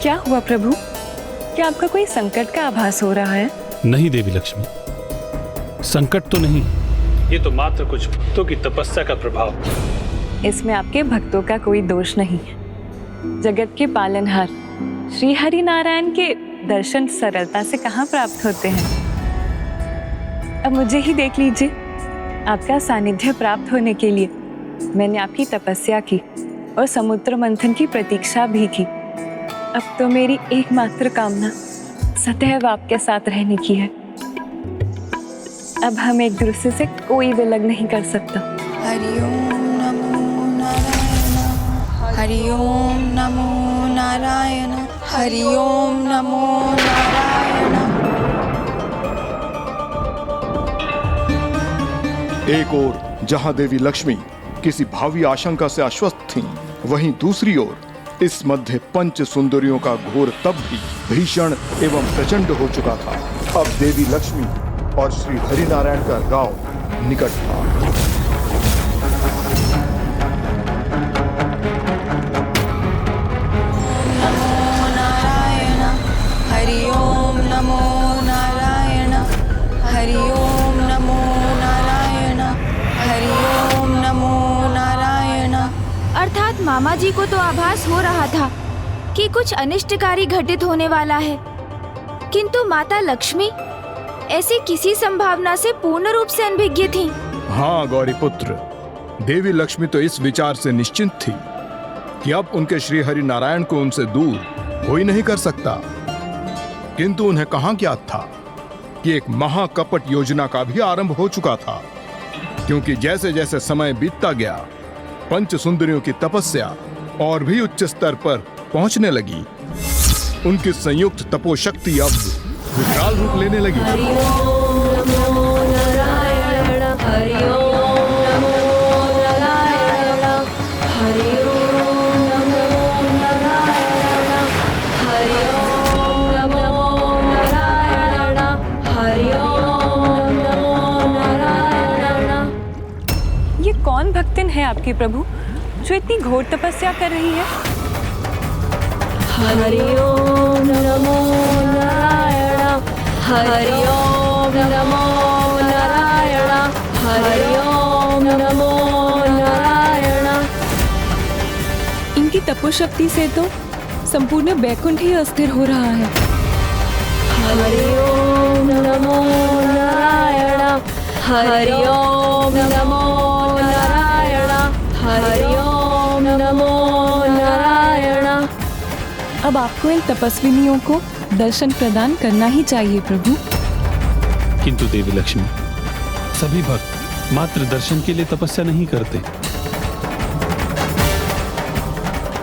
क्या हुआ प्रभु? क्या आपका कोई संकट का आभास हो रहा है? नहीं देवी लक्ष्मी, संकट तो नहीं, ये तो मात्र कुछ भक्तों की तपस्या का प्रभाव। इसमें आपके भक्तों का कोई दोष नहीं है। जगत के पालनहार श्री हरि नारायण के दर्शन सरलता से कहाँ प्राप्त होते हैं। अब मुझे ही देख लीजिए, आपका सानिध्य प्राप्त होने के लिए मैंने आपकी तपस्या की और समुद्र मंथन की प्रतीक्षा भी की। अब तो मेरी एकमात्र कामना सदैव आपके साथ रहने की है। अब हम एक दूसरे से कोई भी अलग नहीं कर सकता। हरिओम नमो नारायण हरिओम नमो नारायण हरिओम नमो नारायण। एक ओर जहां देवी लक्ष्मी किसी भावी आशंका से आश्वस्त थीं, वहीं दूसरी ओर इस मध्य पंच सुंदरियों का घोर तप भी भीषण एवं प्रचंड हो चुका था। अब देवी लक्ष्मी और श्री हरिनारायण का गांव निकट था। नमो नारायण हरिओम नमो नारायण हरिओम नमो नारायण हरिओम नमो नारायण। अर्थात मामा जी को तो आभास हो रहा था कि कुछ अनिष्टकारी घटित होने वाला है, किंतु माता लक्ष्मी ऐसी किसी संभावना से पूर्ण रूप से अनभिज्ञ थीं। हाँ गौरी पुत्र, देवी लक्ष्मी तो इस विचार से निश्चिंत थी कि अब उनके श्री हरि नारायण को उनसे दूर कोई नहीं कर सकता, किंतु उन्हें कहां ज्ञात था कि एक महाकपट योजना का भी आरंभ हो चुका था, क्योंकि जैसे जैसे समय बीतता गया पंच सुंदरियों की तपस्या और भी उच्च स्तर पर पहुंचने लगी। उनकी संयुक्त तपोशक्ति अब विकराल रूप लेने लगी। ये कौन भक्तिन है आपकी प्रभु जो इतनी घोर तपस्या कर रही है? हरि ओम नमो नारायण हरि ओम नमो नारायण हरि ओम नमो नारायण। इनकी तपोशक्ति से तो संपूर्ण वैकुंठ ही अस्थिर हो रहा है। हरि ओम नमो नारायण हरि ओम नमो नारायण हरि ओम नमो नारायण। अब आपको इन तपस्विनियों को दर्शन प्रदान करना ही चाहिए प्रभु। किंतु देवी लक्ष्मी, सभी भक्त मात्र दर्शन के लिए तपस्या नहीं करते,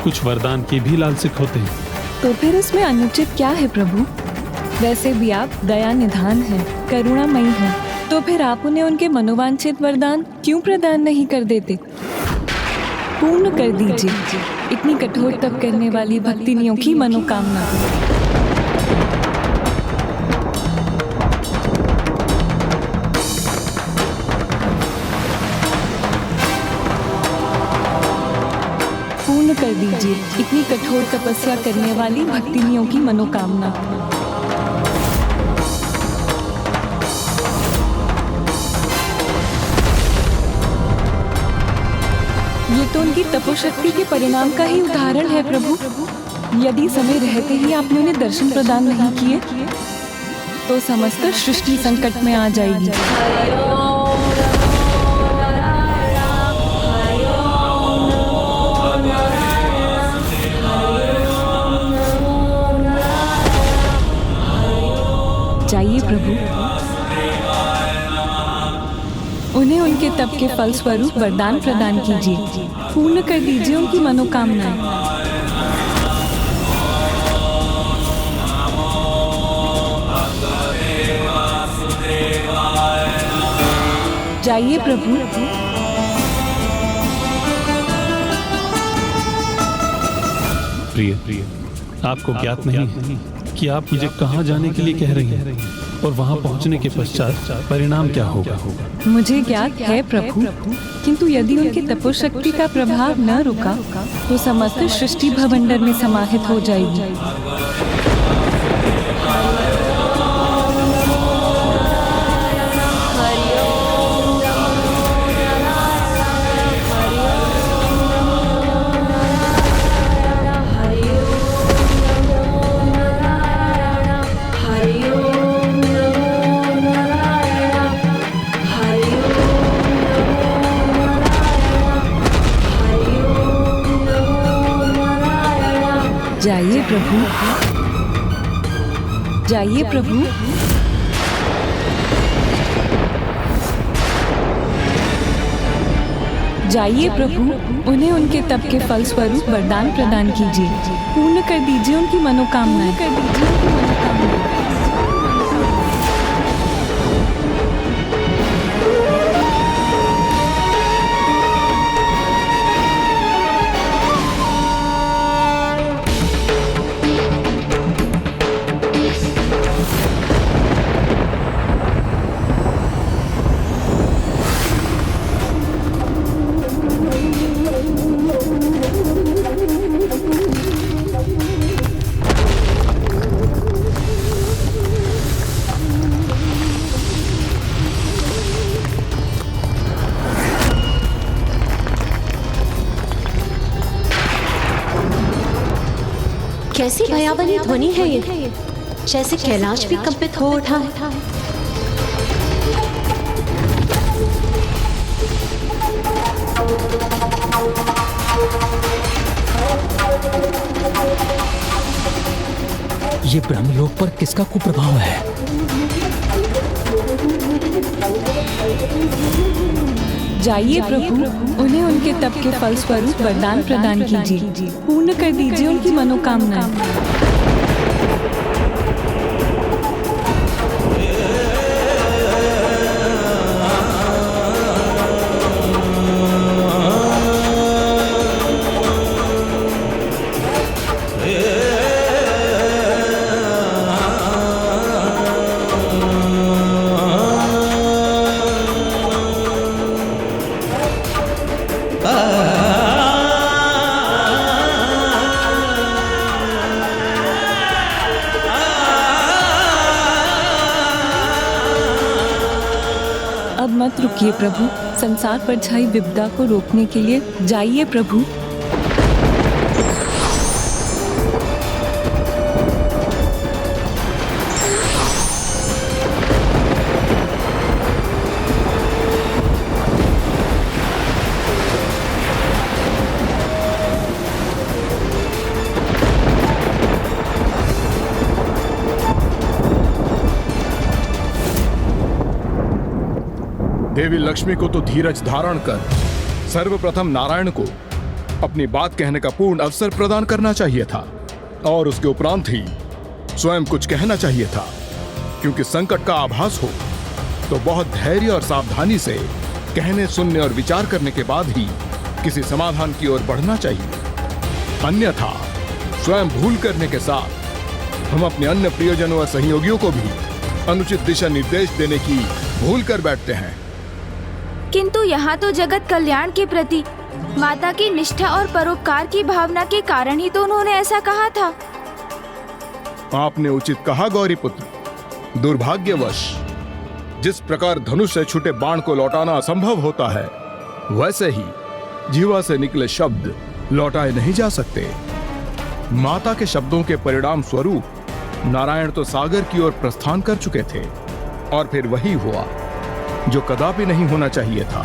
कुछ वरदान के भी लालसिक होते हैं। तो फिर इसमें अनुचित क्या है प्रभु? वैसे भी आप दया निधान हैं, करुणामयी हैं, तो फिर आप उन्हें उनके मनोवांछित वरदान क्यों प्रदान नहीं कर देते? पूर्ण कर दीजिए इतनी कठोर तप करने वाली भक्तिनियों की मनोकामना। पूर्ण कर दीजिए इतनी कठोर तपस्या करने वाली भक्तिनियों की मनोकामना। ये तो उनकी तपोशक्ति के परिणाम का ही उदाहरण है प्रभु। यदि समय रहते ही आपने उन्हें दर्शन प्रदान नहीं किए तो समस्त सृष्टि संकट में आ जाएगी। जाइए प्रभु, उन्हें उनके तप के फल स्वरूप वरदान प्रदान कीजिए, पूर्ण कर दीजिए उनकी मनोकामनाएं। जाइए प्रभु। प्रिय, आपको ज्ञात नहीं है कि आप मुझे कहाँ जाने के लिए कह रही हैं और वहाँ पहुँचने के पश्चात परिणाम क्या होगा? मुझे ज्ञात है प्रभु, किंतु यदि उनकी तपोशक्ति का प्रभाव न रुका तो समस्त सृष्टि भवंडर में समाहित हो जाएगी। जाइए प्रभु, जाइए प्रभु। जाइए प्रभु, उन्हें उनके तप के फल स्वरूप वरदान प्रदान कीजिए, पूर्ण कर दीजिए उनकी मनोकामनाएं। कैसी भयावनी ध्वनि है ये, जैसे कैलाश भी कंपित हो उठा है। ये ब्रह्मलोक पर किसका कुप्रभाव है? जाइए प्रभु, उन्हें उनके तप के फल स्वरूप वरदान प्रदान कीजिए, पूर्ण कर दीजिए उनकी मनोकामनाएं। अब मत रुकिए प्रभु, संसार पर छाई विपदा को रोकने के लिए जाइए प्रभु। देवी लक्ष्मी को तो धीरज धारण कर सर्वप्रथम नारायण को अपनी बात कहने का पूर्ण अवसर प्रदान करना चाहिए था, और उसके उपरांत ही स्वयं कुछ कहना चाहिए था, क्योंकि संकट का आभास हो तो बहुत धैर्य और सावधानी से कहने, सुनने और विचार करने के बाद ही किसी समाधान की ओर बढ़ना चाहिए। अन्यथा स्वयं भूल करने के साथ हम अपने अन्य प्रियजनों और सहयोगियों को भी अनुचित दिशा निर्देश देने की भूल कर बैठते हैं। किंतु यहाँ तो जगत कल्याण के प्रति माता की निष्ठा और परोपकार की भावना के कारण ही तो उन्होंने ऐसा कहा था। आपने उचित कहा गौरी पुत्र। दुर्भाग्यवश जिस प्रकार धनुष से छूटे बाण को लौटाना असंभव होता है, वैसे ही जीवा से निकले शब्द लौटाए नहीं जा सकते। माता के शब्दों के परिणाम स्वरूप नारायण तो सागर की ओर प्रस्थान कर चुके थे, और फिर वही हुआ जो कदापि नहीं होना चाहिए था।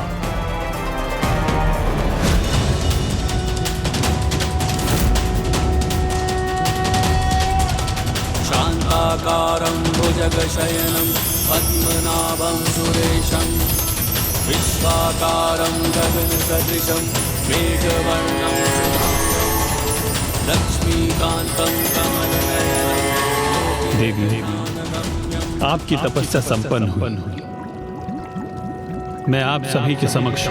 शांताकारं भुजगशयनं पद्मनाभं सुरेशं विश्वाकारं गगनसदृशं मेघवर्णं लक्ष्मीकान्तं कमलनयनं। देवी, आपकी तपस्या संपन्न हुई। मैं आप सभी के समक्ष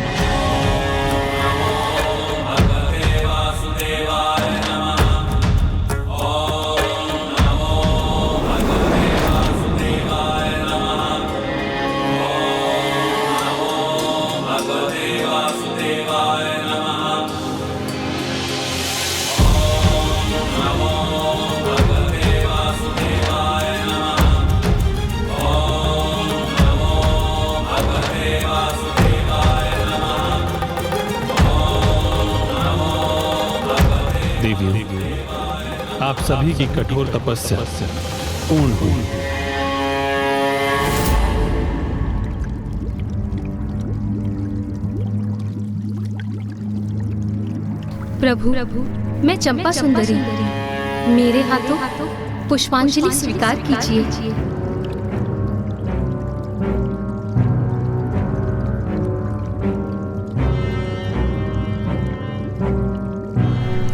आप सभी की कठोर तपस्या पूर्ण हुई। प्रभु, मैं चंपा सुंदरी, मेरे हाथों पुष्पांजलि स्वीकार कीजिए।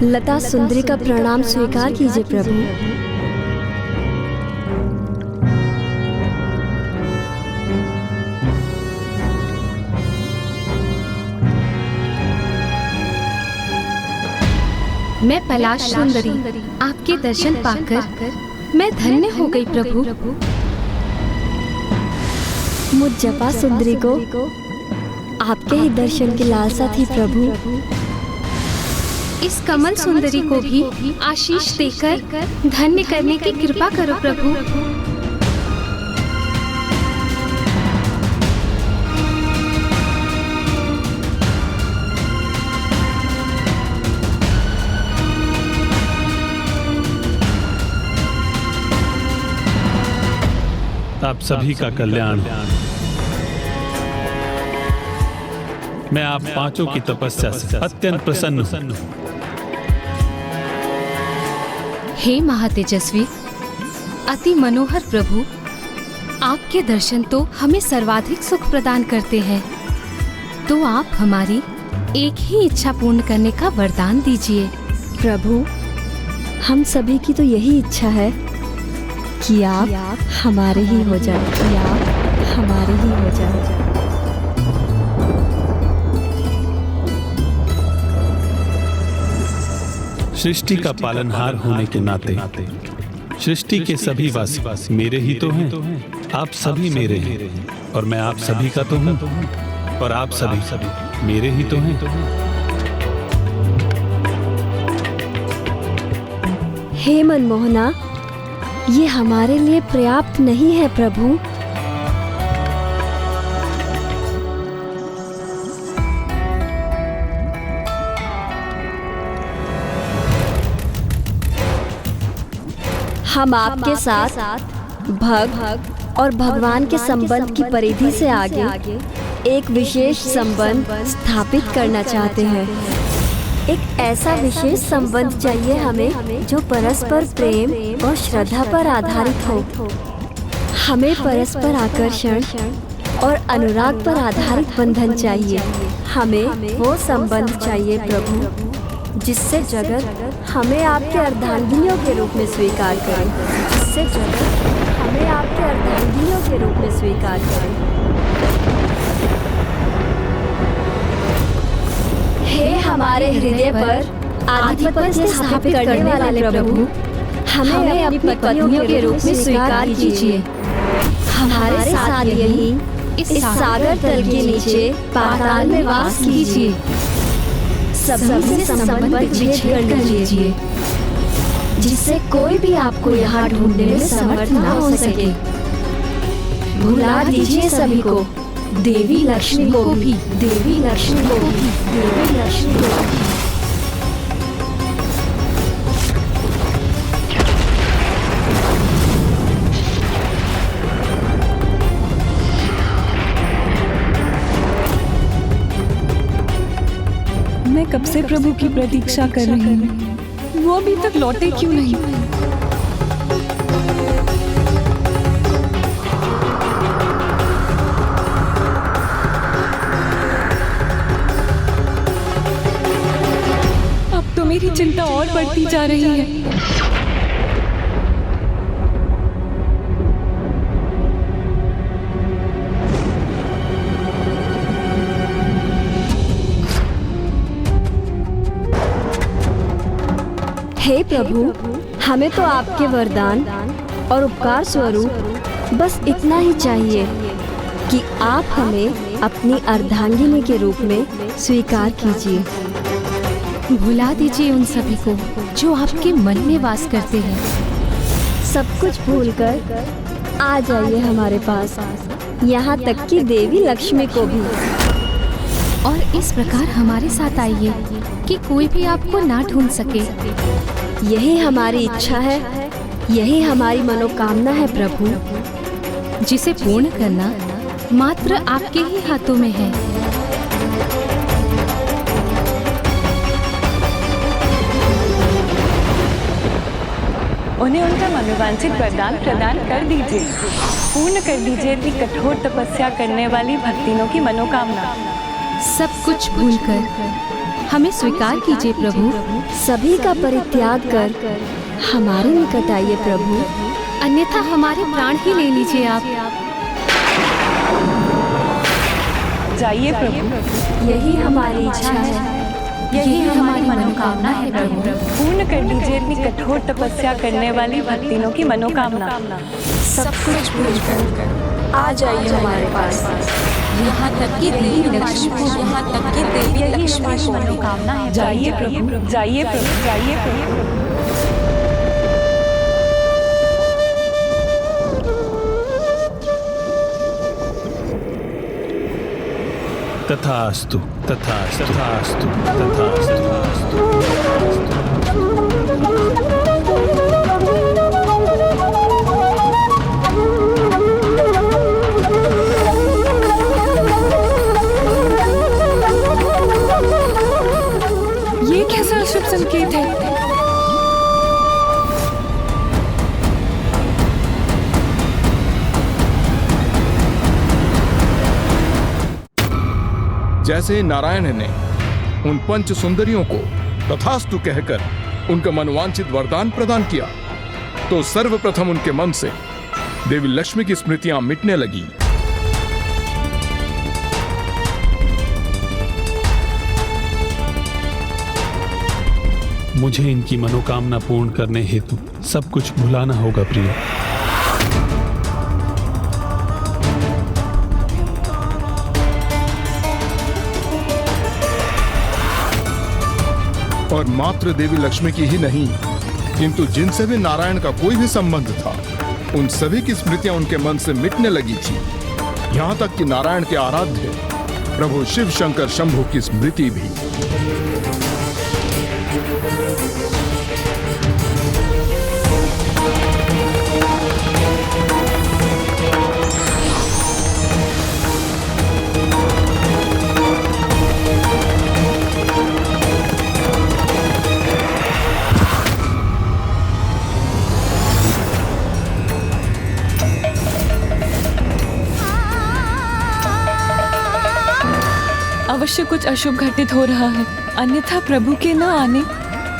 लता सुंदरी का प्रणाम स्वीकार कीजिए प्रभु। मैं पलाश सुंदरी आपके दर्शन पाकर मैं धन्य हो गई प्रभु। मुझ जपा सुंदरी को आपके ही दर्शन की लालसा थी प्रभु। इस कमल सुंदरी को भी आशीष देकर धन्य करने की कृपा करो प्रभु। आप सभी का कल्याण हो। मैं आप पांचों की तपस्या से अत्यंत प्रसन्न हूं। हे महातेजस्वी अति मनोहर प्रभु, आपके दर्शन तो हमें सर्वाधिक सुख प्रदान करते हैं, तो आप हमारी एक ही इच्छा पूर्ण करने का वरदान दीजिए। प्रभु, हम सभी की तो यही इच्छा है कि आप हमारे ही हो जाए, कि आप हमारे ही हो जाए। सृष्टि का पालनहार होने के नाते सृष्टि के सभी वासी मेरे ही तो हैं। आप सभी मेरे हैं और मैं आप सभी का तो हूँ, और आप सभी मेरे ही तो हैं। हे मनमोहना, ये हमारे लिए पर्याप्त नहीं है प्रभु। हम आपके साथ भक्त और भगवान के संबंध की परिधि से आगे एक विशेष संबंध स्थापित करना चाहते हैं। एक ऐसा विशेष संबंध चाहिए हमें जो परस्पर प्रेम और श्रद्धा पर आधारित हो। हमें परस्पर आकर्षण और अनुराग पर आधारित बंधन चाहिए। हमें वो संबंध चाहिए प्रभु जिससे जगत हमें आपके अर्धांगिनियों के रूप में स्वीकार करे, जिससे जगत हमें आपके अर्धांगिनियों के रूप में स्वीकार करे। हे हमारे हृदय पर आधिपत्य स्थापित करने वाले प्रभु, हमें अपनी पत्नियों के रूप में स्वीकार कीजिए। हमारे साथ यही इस सागर तल के नीचे पाताल में वास कीजिए। सभी से संबंध विच्छेद कर लीजिए, जिससे कोई भी आपको यहाँ ढूंढने में समर्थ ना हो सके। भुला दीजिए सभी को, देवी लक्ष्मी को भी, देवी लक्ष्मी को भी, देवी लक्ष्मी को भी। मैं कब से प्रभु की प्रतीक्षा कर रही हूँ, वो अभी तक लौटे क्यों नहीं? अब तो मेरी चिंता और बढ़ती जा रही है। हे प्रभु, हमें तो आपके वरदान और उपकार स्वरूप बस इतना ही चाहिए कि आप हमें अपनी अर्धांगिनी के रूप में स्वीकार कीजिए। भुला दीजिए उन सभी को जो आपके मन में वास करते हैं। सब कुछ भूलकर आ जाइए हमारे पास, यहाँ तक कि देवी लक्ष्मी को भी। और इस प्रकार हमारे साथ आइए कि कोई भी आपको ना ढूंढ सके। यही हमारी इच्छा है, यही हमारी मनोकामना है प्रभु, जिसे पूर्ण करना मात्र आपके ही हाथों में है। उन्हें उनका मनोवांछित वरदान प्रदान कर दीजिए। पूर्ण कर दीजिए इतनी कठोर तपस्या करने वाली भक्तिनों की मनोकामना। सब कुछ भूलकर हमें स्वीकार कीजिए प्रभु। सभी का परित्याग कर हमारे निकट आइए प्रभु, अन्यथा हमारे प्राण ही ले लीजिए आप। जाइए प्रभु, यही हमारी इच्छा है, यही हमारी मनोकामना है प्रभु। पूर्ण कर लीजिए इतनी कठोर तपस्या करने वाली भक्तिनों की मनोकामना। सब कुछ भूल कर आ जाइए हमारे पास। यहाँ तक कि देवी लक्ष्मी को, यहाँ तक कि देवी लक्ष्मी को मनोकामना है। जाइए प्रभु, जाइए प्रभु, जाइए प्रभु। तथास्तु, तथास्तु, तथास्तु, तथास्तु। ये कैसा अशुभ संकेत है? जैसे नारायण ने उन पंच सुंदरियों को तथास्तु कहकर उनका मनवांछित वरदान प्रदान किया, तो सर्वप्रथम उनके मन से देवी लक्ष्मी की स्मृतियां मिटने लगी। मुझे इनकी मनोकामना पूर्ण करने हेतु सब कुछ भुलाना होगा प्रिय। और मात्र देवी लक्ष्मी की ही नहीं, किंतु जिनसे भी नारायण का कोई भी संबंध था, उन सभी की स्मृतियां उनके मन से मिटने लगी थी। यहां तक कि नारायण के आराध्य प्रभु शिव शंकर शंभु की स्मृति भी। अवश्य कुछ अशुभ घटित हो रहा है, अन्यथा प्रभु के न आने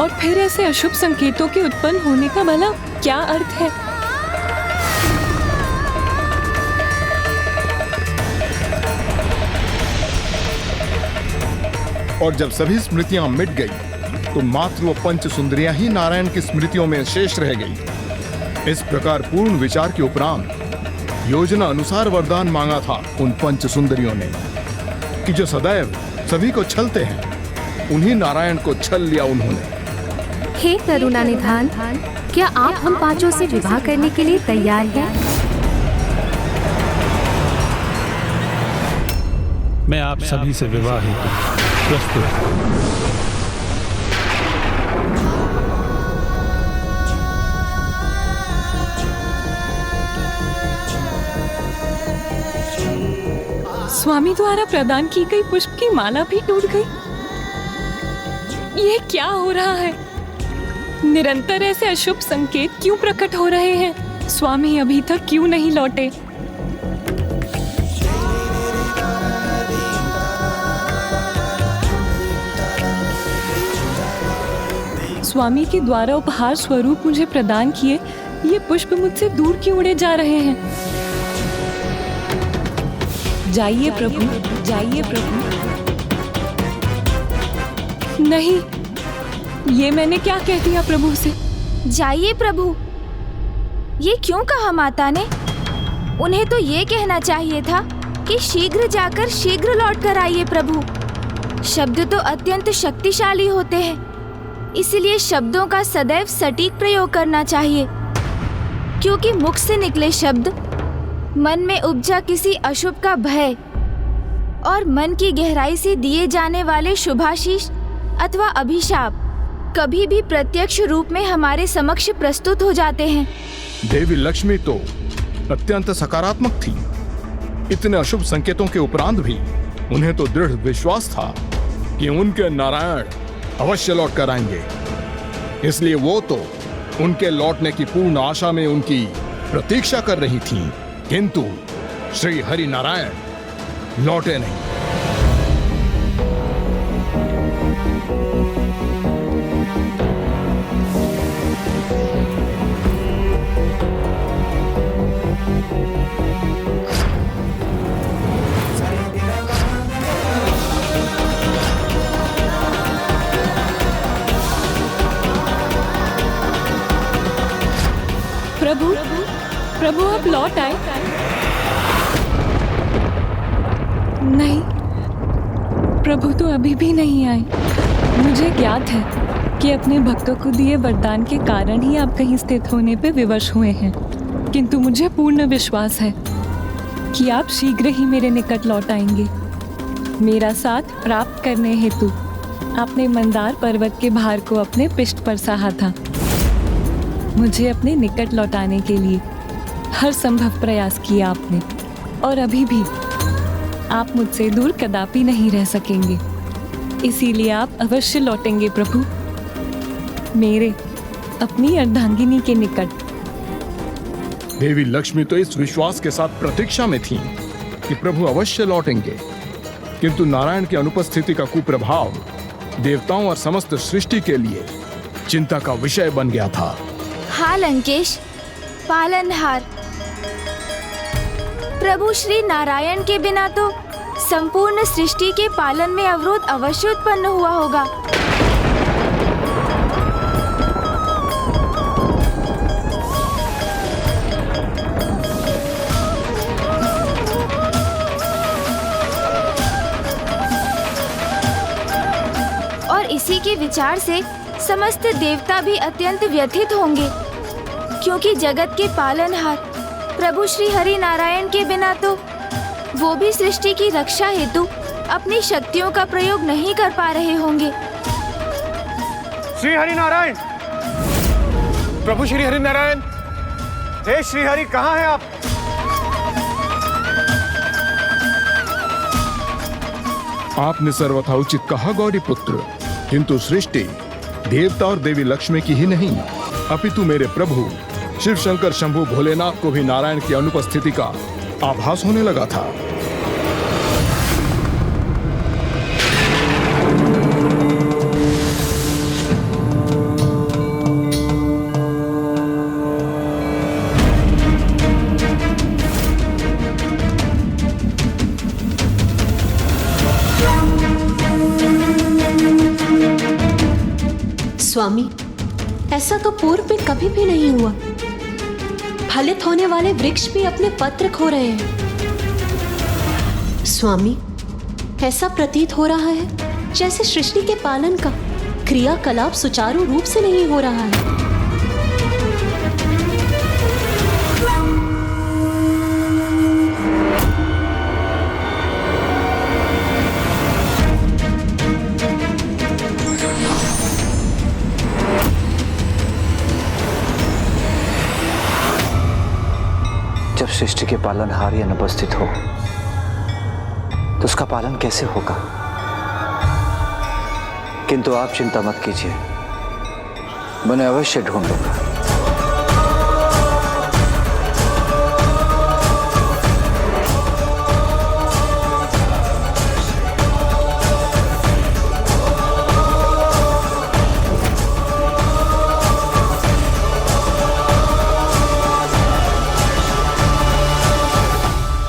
और फिर ऐसे अशुभ संकेतों के उत्पन्न होने का भला क्या अर्थ है? और जब सभी स्मृतियां मिट गई, तो मात्र वो पंच सुंदरियां ही नारायण की स्मृतियों में शेष रह गई। इस प्रकार पूर्ण विचार के उपरांत योजना अनुसार वरदान मांगा था उन पंच सुंदरियों ने कि जो सदैव सभी को छलते हैं, उन्हीं नारायण को छल लिया उन्होंने। हे करुणा निधान, क्या आप हम पांचों से विवाह करने के लिए तैयार हैं? मैं आप सभी से विवाह हेतु प्रस्तुत हूं। स्वामी द्वारा प्रदान की गई पुष्प की माला भी टूट गई। ये क्या हो रहा है? निरंतर ऐसे अशुभ संकेत क्यों प्रकट हो रहे हैं? स्वामी अभी तक क्यों नहीं लौटे? स्वामी के द्वारा उपहार स्वरूप मुझे प्रदान किए ये पुष्प मुझसे दूर क्यों उड़े जा रहे हैं? जाइए प्रभु, जाइए प्रभु। नहीं, ये मैंने क्या कह दिया प्रभु से? जाइए प्रभु, ये क्यों कहा माता ने? उन्हें तो ये कहना चाहिए था कि शीघ्र जाकर शीघ्र लौट कर आइए प्रभु। शब्द तो अत्यंत शक्तिशाली होते हैं, इसलिए शब्दों का सदैव सटीक प्रयोग करना चाहिए, क्योंकि मुख से निकले शब्द मन में उपजा किसी अशुभ का भय और मन की गहराई से दिए जाने वाले शुभाशीष अथवा अभिशाप कभी भी प्रत्यक्ष रूप में हमारे समक्ष प्रस्तुत हो जाते हैं। देवी लक्ष्मी तो अत्यंत सकारात्मक थी। इतने अशुभ संकेतों के उपरांत भी उन्हें तो दृढ़ विश्वास था कि उनके नारायण अवश्य लौट कर आएंगे। इसलिए वो तो उनके लौटने की पूर्ण आशा में उनकी प्रतीक्षा कर रही थीं, किंतु श्री हरि नारायण लौटे नहीं। प्रभु प्रभु आप लौट आए। नहीं, प्रभु तो अभी भी नहीं आए। मुझे ज्ञात है कि अपने भक्तों को दिए वरदान के कारण ही आप कहीं स्थित होने पे विवश हुए हैं, किंतु मुझे पूर्ण विश्वास है कि आप शीघ्र ही मेरे निकट लौट आएंगे। मेरा साथ प्राप्त करने हेतु आपने मंदार पर्वत के भार को अपने पिष्ट पर सहा था। मुझे अपने निकट लौटाने के लिए हर संभव प्रयास किया आपने, और अभी भी आप मुझसे दूर कदापि नहीं रह सकेंगे। इसीलिए आप अवश्य लौटेंगे प्रभु, मेरे अपनी अर्धांगिनी के निकट। देवी लक्ष्मी तो इस विश्वास के साथ प्रतीक्षा में थीं कि प्रभु अवश्य लौटेंगे, किंतु नारायण की अनुपस्थिति का कुप्रभाव देवताओं और समस्त सृष्टि के लिए चिंता का विषय बन गया था। हाँ लंकेश, पालनहार प्रभु श्री नारायण के बिना तो संपूर्ण सृष्टि के पालन में अवरोध अवश्य उत्पन्न हुआ होगा। और इसी के विचार से समस्त देवता भी अत्यंत व्यथित होंगे, क्योंकि जगत के पालनहार प्रभु श्री हरि नारायण के बिना तो वो भी सृष्टि की रक्षा हेतु अपनी शक्तियों का प्रयोग नहीं कर पा रहे होंगे। श्री हरि नारायण, प्रभु श्री हरि नारायण, हे श्री हरि, कहाँ हैं आप? आपने सर्वथा उचित कहा गौरी पुत्र, किंतु सृष्टि देवता और देवी लक्ष्मी की ही नहीं, अपितु मेरे प्रभु शिव शंकर शंभु भोलेनाथ को भी नारायण की अनुपस्थिति का आभास होने लगा था। स्वामी, ऐसा तो पूर्व में कभी भी नहीं हुआ। फलित होने वाले वृक्ष भी अपने पत्र खो रहे हैं। स्वामी, ऐसा प्रतीत हो रहा है जैसे सृष्टि के पालन का क्रियाकलाप सुचारू रूप से नहीं हो रहा है। जब सृष्टि के पालनहार अनुपस्थित हो तो उसका पालन कैसे होगा? किंतु आप चिंता मत कीजिए, मैं उन्हें अवश्य ढूंढ लूंगा।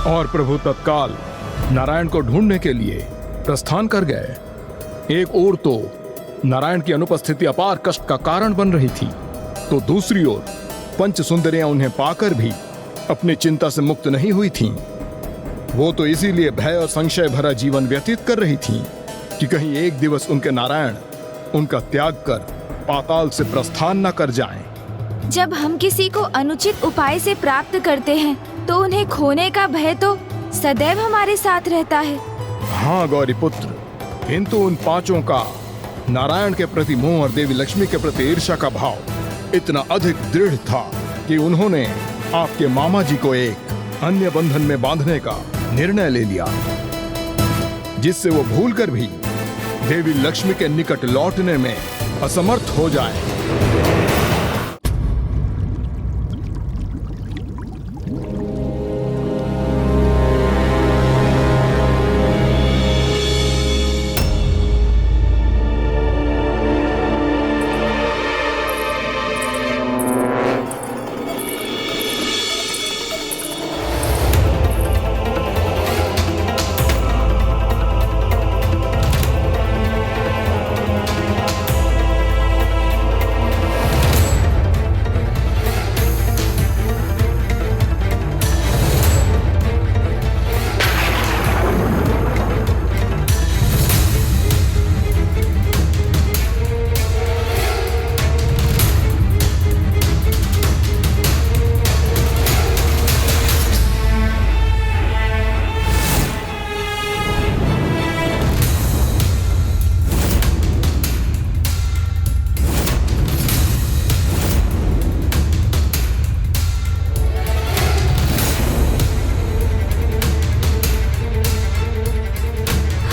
और प्रभु तत्काल नारायण को ढूंढने के लिए प्रस्थान कर गए। एक ओर तो नारायण की अनुपस्थिति अपार कष्ट का कारण बन रही थी, तो दूसरी ओर पंच सुंदरियां उन्हें पाकर भी अपनी चिंता से मुक्त नहीं हुई थीं। वो तो इसीलिए भय और संशय भरा जीवन व्यतीत कर रही थीं कि कहीं एक दिवस उनके नारायण उनका त्याग कर पाताल से प्रस्थान न कर जाएं। जब हम किसी को अनुचित उपाय से प्राप्त करते हैं तो उन्हें खोने का भय तो सदैव हमारे साथ रहता है। हाँ गौरी पुत्र, किंतु उन पांचों का नारायण के प्रति मोह और देवी लक्ष्मी के प्रति ईर्ष्या का भाव इतना अधिक दृढ़ था कि उन्होंने आपके मामा जी को एक अन्य बंधन में बांधने का निर्णय ले लिया, जिससे वो भूलकर भी देवी लक्ष्मी के निकट लौटने में असमर्थ हो जाए।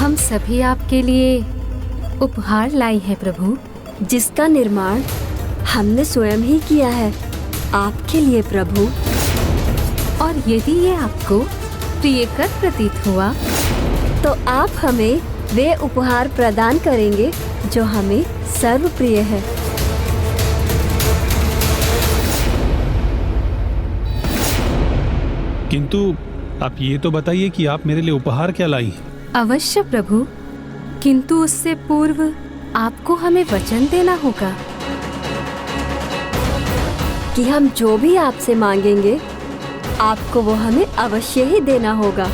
हम सभी आपके लिए उपहार लाई हैं प्रभु, जिसका निर्माण हमने स्वयं ही किया है आपके लिए प्रभु। और यदि ये आपको प्रियकर प्रतीत हुआ तो आप हमें वे उपहार प्रदान करेंगे जो हमें सर्वप्रिय है। किंतु आप ये तो बताइए कि आप मेरे लिए उपहार क्या लाई हैं? अवश्य प्रभु, किंतु उससे पूर्व आपको हमें वचन देना होगा कि हम जो भी आपसे मांगेंगे आपको वो हमें अवश्य ही देना होगा।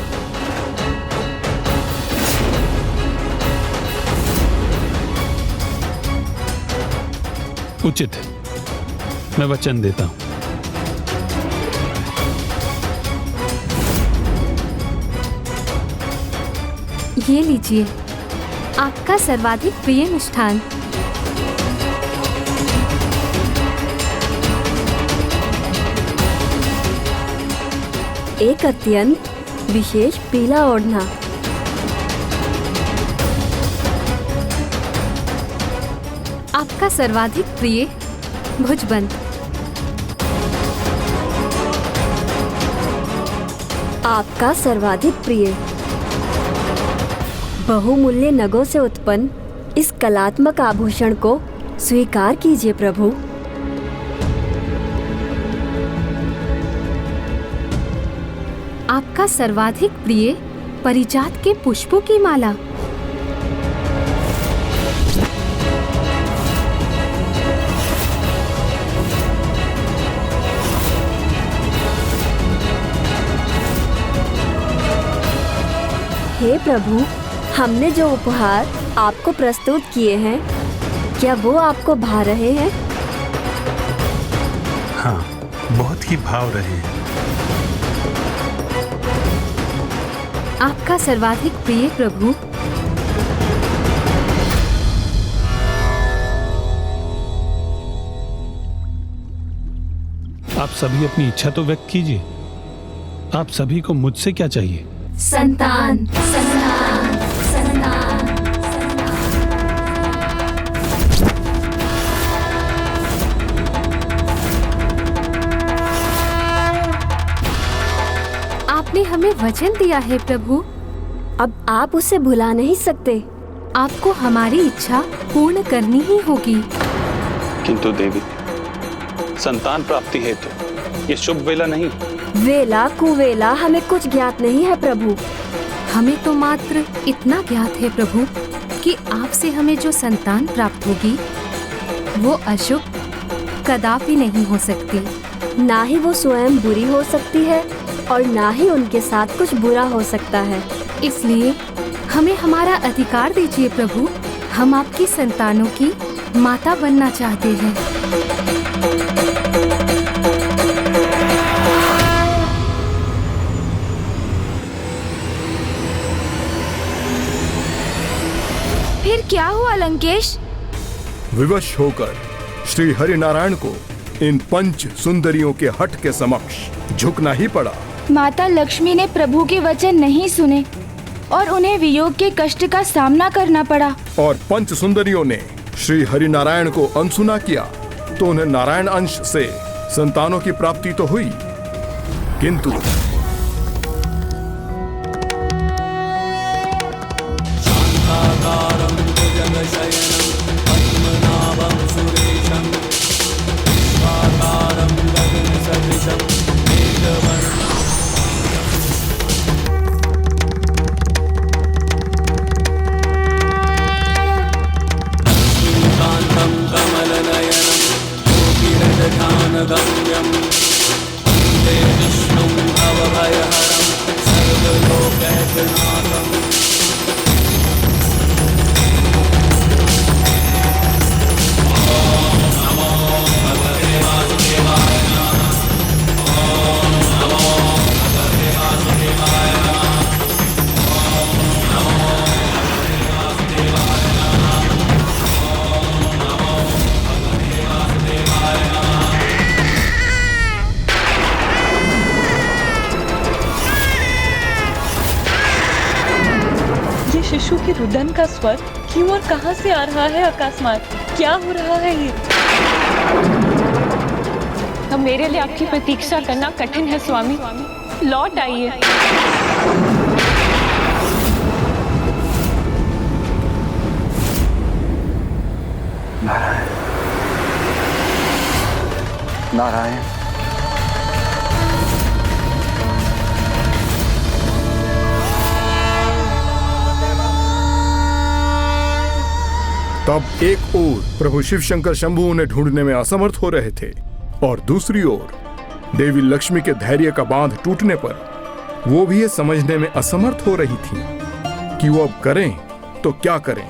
उचित है, मैं वचन देता हूं। ये लीजिए आपका सर्वाधिक प्रिय मिष्ठान। एक अत्यंत विशेष पीला ओढ़ना। आपका सर्वाधिक प्रिय भुजबंद। आपका सर्वाधिक प्रिय बहुमूल्य नगों से उत्पन्न इस कलात्मक आभूषण को स्वीकार कीजिए प्रभु। आपका सर्वाधिक प्रिय परिजात के पुष्पों की माला। हे प्रभु, हमने जो उपहार आपको प्रस्तुत किए हैं क्या वो आपको भा रहे हैं? हाँ, बहुत ही भाव रहे हैं। आपका सर्वाधिक प्रिय प्रभु। आप सभी अपनी इच्छा तो व्यक्त कीजिए। आप सभी को मुझसे क्या चाहिए? संतान, संतान, संतान। आपने हमें वचन दिया है प्रभु, अब आप उसे भुला नहीं सकते। आपको हमारी इच्छा पूर्ण करनी ही होगी। किंतु देवी, संतान प्राप्ति हेतु ये शुभ वेला नहीं। वेला कुवेला हमें कुछ ज्ञात नहीं है प्रभु। हमें तो मात्र इतना ज्ञात है प्रभु कि आपसे हमें जो संतान प्राप्त होगी वो अशुभ कदापि नहीं हो सकती। ना ही वो स्वयं बुरी हो सकती है और ना ही उनके साथ कुछ बुरा हो सकता है। इसलिए हमें हमारा अधिकार दीजिए प्रभु। हम आपकी संतानों की माता बनना चाहते हैं। फिर क्या हुआ लंकेश? विवश होकर श्री हरि नारायण को इन पंच सुंदरियों के हट के समक्ष झुकना ही पड़ा। माता लक्ष्मी ने प्रभु के वचन नहीं सुने और उन्हें वियोग के कष्ट का सामना करना पड़ा। और पंच सुंदरियों ने श्री हरि नारायण को अनसुना किया तो उन्हें नारायण अंश से संतानों की प्राप्ति तो हुई, किंतु शांताकारं भुजगशयनं पद्मनाभं सुरेशं आकारं गगनसदृशं मेघवर्णं लक्ष्मीकान्तं कमलनयनं योगिरजध्यानगम्यं वन्दे विष्णुं भव शिशु के रुदन का स्वर क्यों और कहां से आ रहा है अकस्मात? क्या हो रहा है ये? अब मेरे लिए आपकी प्रतीक्षा करना कठिन है स्वामी, लौट आइए। नारायण, नारायण। तब एक ओर प्रभु शिव शंकर शंभु उन्हें ढूंढने में असमर्थ हो रहे थे और दूसरी ओर देवी लक्ष्मी के धैर्य का बांध टूटने पर वो भी ये समझने में असमर्थ हो रही थी कि वो अब करें तो क्या करें।